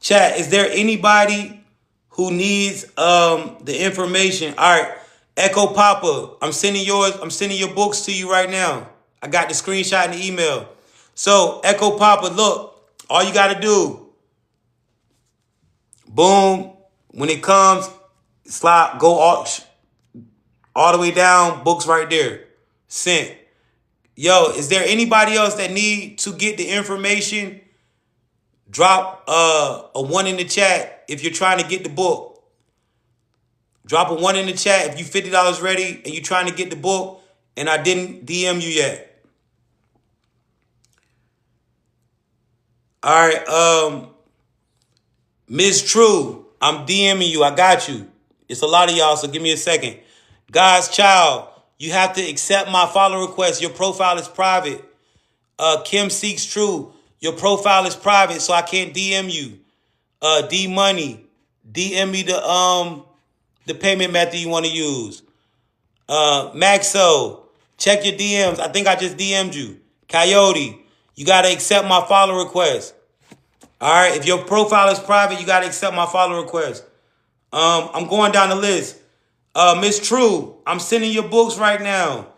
Chat, is there anybody who needs the information? All right, Echo Papa, I'm sending yours. I'm sending your books to you right now. I got the screenshot and the email. So Echo Papa, look, all you got to do, boom, when it comes, slide, go all the way down, books right there, sent. Yo, is there anybody else that need to get the information? Drop a 1 in the chat if you're trying to get the book. Drop a 1 in the chat if you $50 ready and you're trying to get the book and I didn't DM you yet. All right, Miss True, I'm DMing you. I got you. It's a lot of y'all, so give me a second. God's child, you have to accept my follow request. Your profile is private. Kim Seeks True, your profile is private, so I can't DM you. D Money, DM me the payment method you want to use. Maxo, check your DMs. I think I just DM'd you. Coyote, you gotta accept my follow request. All right, if your profile is private, you gotta accept my follow request. I'm going down the list. Miss True, I'm sending your books right now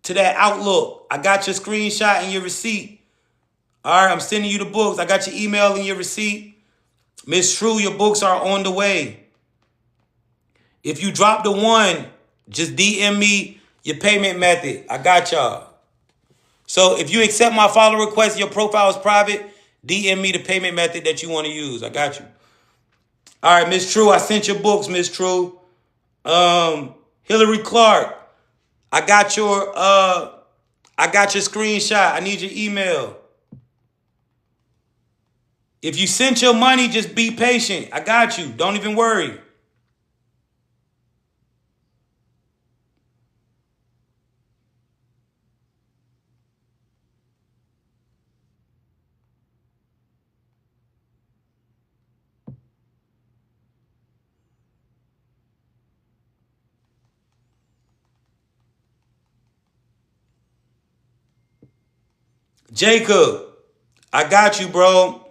to that Outlook. I got your screenshot and your receipt. All right, I'm sending you the books. I got your email and your receipt. Miss True, your books are on the way. If you drop the one, just DM me your payment method. I got y'all. So if you accept my follow request, your profile is private, DM me the payment method that you want to use. I got you. All right, Miss True, I sent your books, Miss True. Hillary Clark, I got your screenshot. I need your email. If you sent your money, just be patient. I got you. Don't even worry. Jacob, I got you, bro.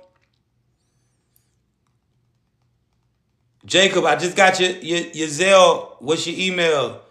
Jacob, I just got your Zelle. What's your email?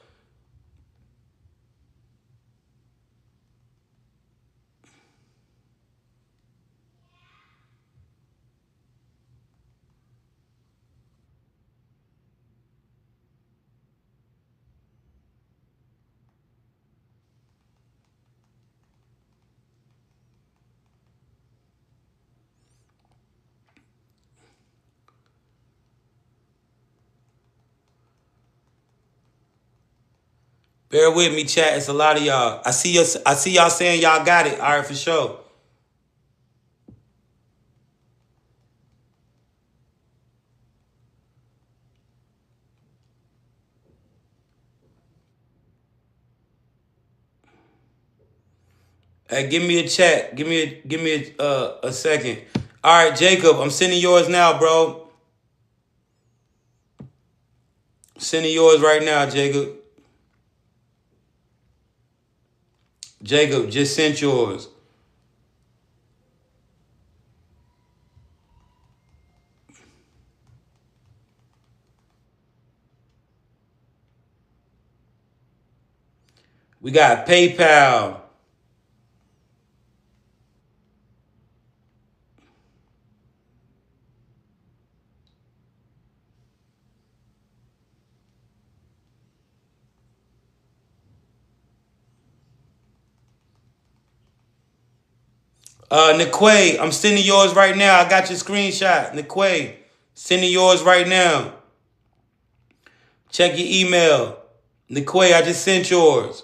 Bear with me, chat. It's a lot of y'all. I see y'all saying y'all got it. All right, for sure. Hey, give me a chat. Give me a second. All right, Jacob, I'm sending yours now, bro. Sending yours right now, Jacob. Jacob, just sent yours. We got PayPal. Niquay, I'm sending yours right now. I got your screenshot. Niquay, sending yours right now. Check your email. Niquay, I just sent yours.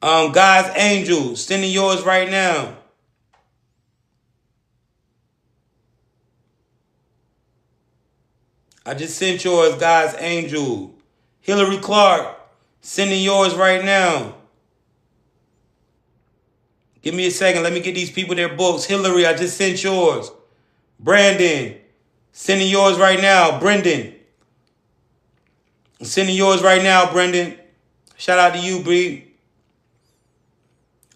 God's Angel, sending yours right now. I just sent yours, God's Angel. Hillary Clark, sending yours right now. Give me a second. Let me get these people their books. Hillary, I just sent yours. Brandon, sending yours right now. Brendan, I'm sending yours right now, Brendan. Shout out to you, Bree.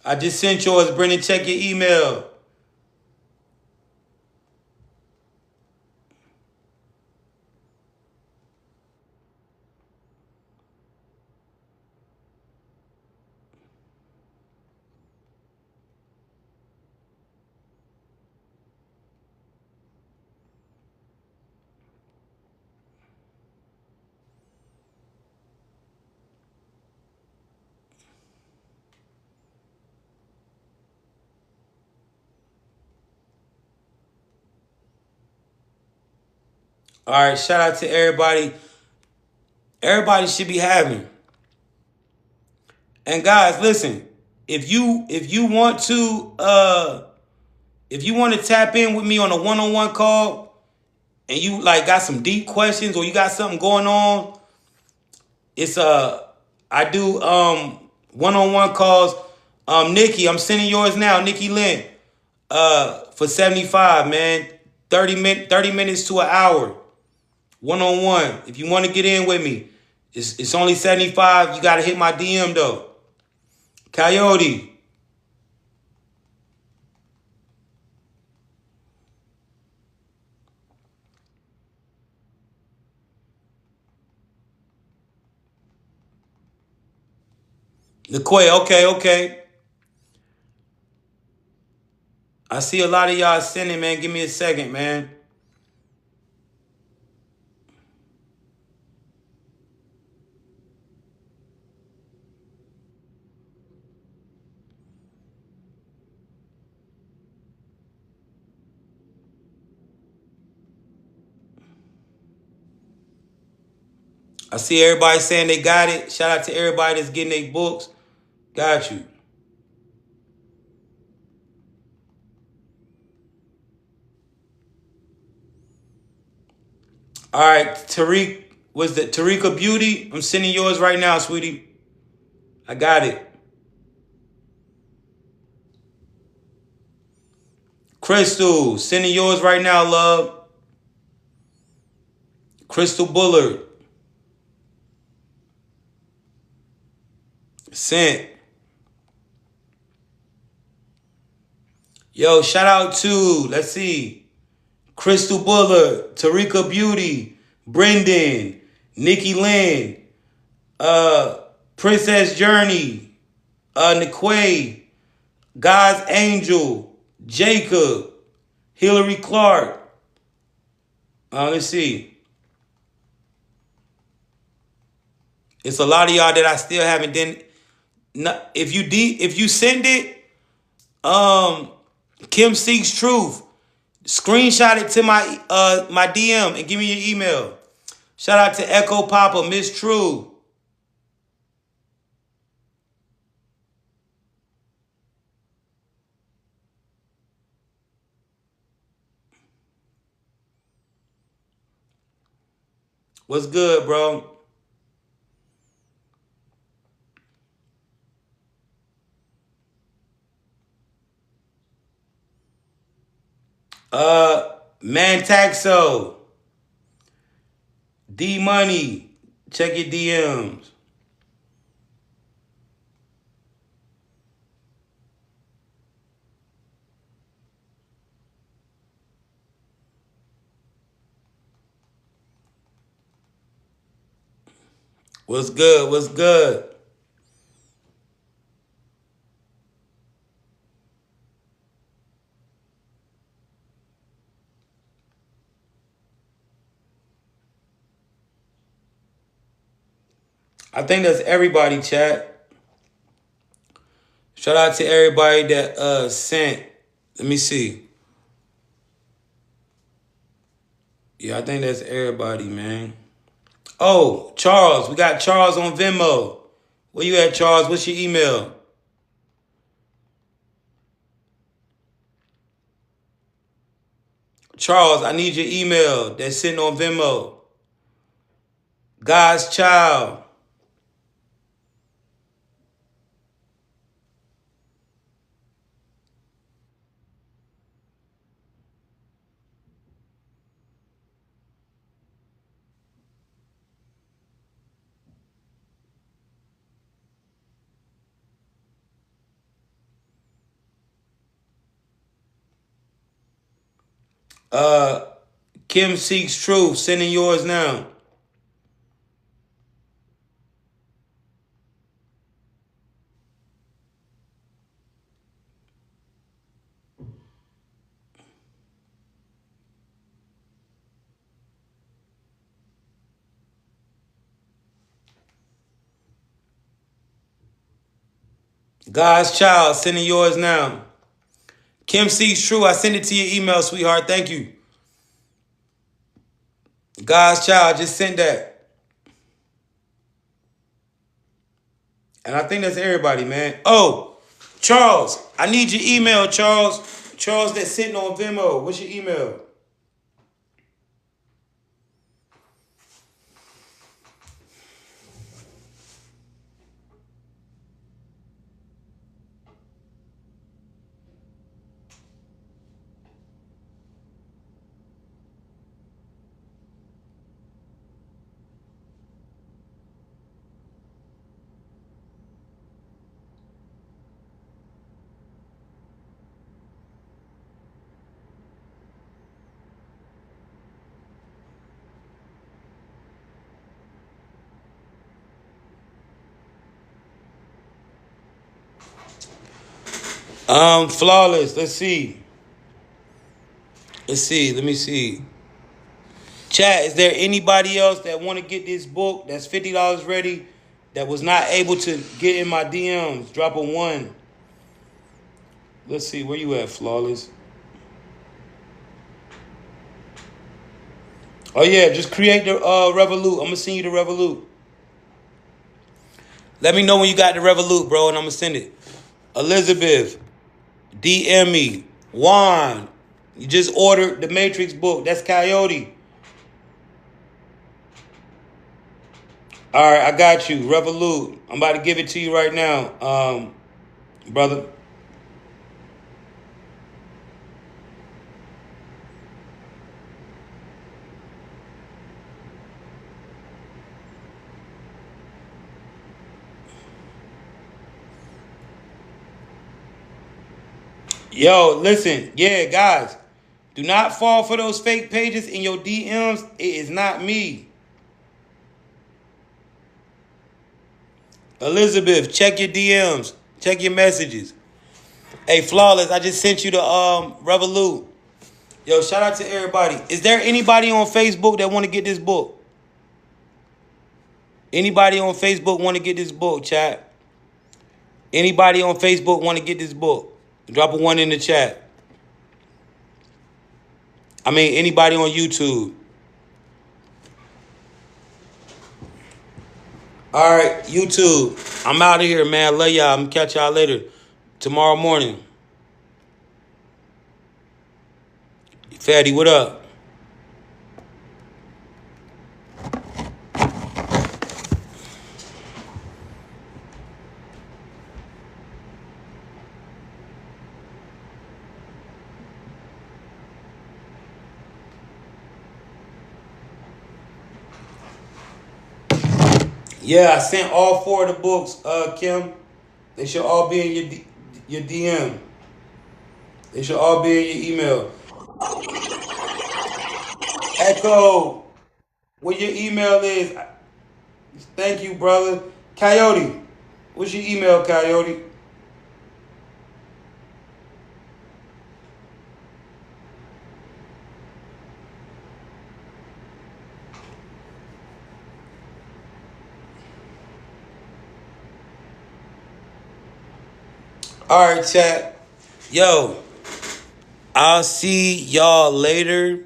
I just sent yours, Brendan. Check your email. All right, shout out to everybody. Everybody should be having. And guys, listen, if you want to tap in with me on a one-on-one call and you like got some deep questions or you got something going on, It's I do one-on-one calls. Nikki, I'm sending yours now, Nikki Lynn. For 75, man. 30 minutes to an hour. One-on-one. If you want to get in with me, it's only 75. You gotta hit my DM though. Coyote. LaQuay, okay. I see a lot of y'all sending, man. Give me a second, man. I see everybody saying they got it. Shout out to everybody that's getting their books. Got you. All right, Tariq, was the Tariqa Beauty? I'm sending yours right now, sweetie. I got it. Crystal, sending yours right now, love. Crystal Bullard. Sent. Yo, shout out to, let's see, Crystal Bullard, Tariqa Beauty, Brendan, Nikki Lynn, Princess Journey, Niquay, God's Angel, Jacob, Hillary Clark. Let's see. It's a lot of y'all that I still haven't done. If you send it, Kim Seeks Truth, screenshot it to my my DM and give me your email. Shout out to Echo Papa, Miss True. What's good, bro? Mantaxo, D Money, check your DMs. What's good? What's good? I think that's everybody, chat. Shout out to everybody that sent. Let me see. Yeah, I think that's everybody, man. Oh, Charles. We got Charles on Venmo. Where you at, Charles? What's your email? Charles, I need your email that's sitting on Venmo. God's Child. Kim Seeks Truth, sending yours now. God's Child, sending yours now. Kim Seeks True, I send it to your email, sweetheart. Thank you. God's Child, just sent that. And I think that's everybody, man. Oh, Charles, I need your email, Charles. Charles, that's sitting on Venmo. What's your email? Flawless. Let's see. Let me see. Chat, is there anybody else that want to get this book that's $50 ready that was not able to get in my DMs? Drop a 1. Let's see, where you at, Flawless? Oh yeah, just create the Revolut. I'm gonna send you the Revolut. Let me know when you got the Revolut, bro, and I'm gonna send it. Elizabeth, DM me. Juan, you just ordered the Matrix book. That's Coyote. All right, I got you. Revolut. I'm about to give it to you right now, brother. Yo, listen. Yeah, guys. Do not fall for those fake pages in your DMs. It is not me. Elizabeth, check your DMs. Check your messages. Hey, Flawless, I just sent you the Revolut. Yo, shout out to everybody. Is there anybody on Facebook that want to get this book? Anybody on Facebook want to get this book, chat? Anybody on Facebook want to get this book? Drop a 1 in the chat. I mean, anybody on YouTube. All right, YouTube. I'm out of here, man. Love y'all. I'm going to catch y'all later. Tomorrow morning. Fatty, what up? Yeah, I sent all 4 of the books, Kim. They should all be in your DM. They should all be in your email. Echo, what your email is. Thank you, brother. Coyote, what's your email, Coyote? All right, chat. Yo, I'll see y'all later.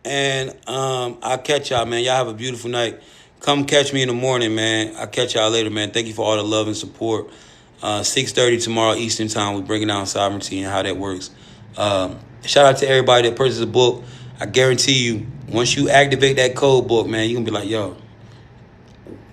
And I'll catch y'all, man. Y'all have a beautiful night. Come catch me in the morning, man. I'll catch y'all later, man. Thank you for all the love and support. 6:30 tomorrow Eastern time. We're breaking down sovereignty and how that works. Shout out to everybody that purchased the book. I guarantee you, once you activate that code book, man, you're going to be like, yo,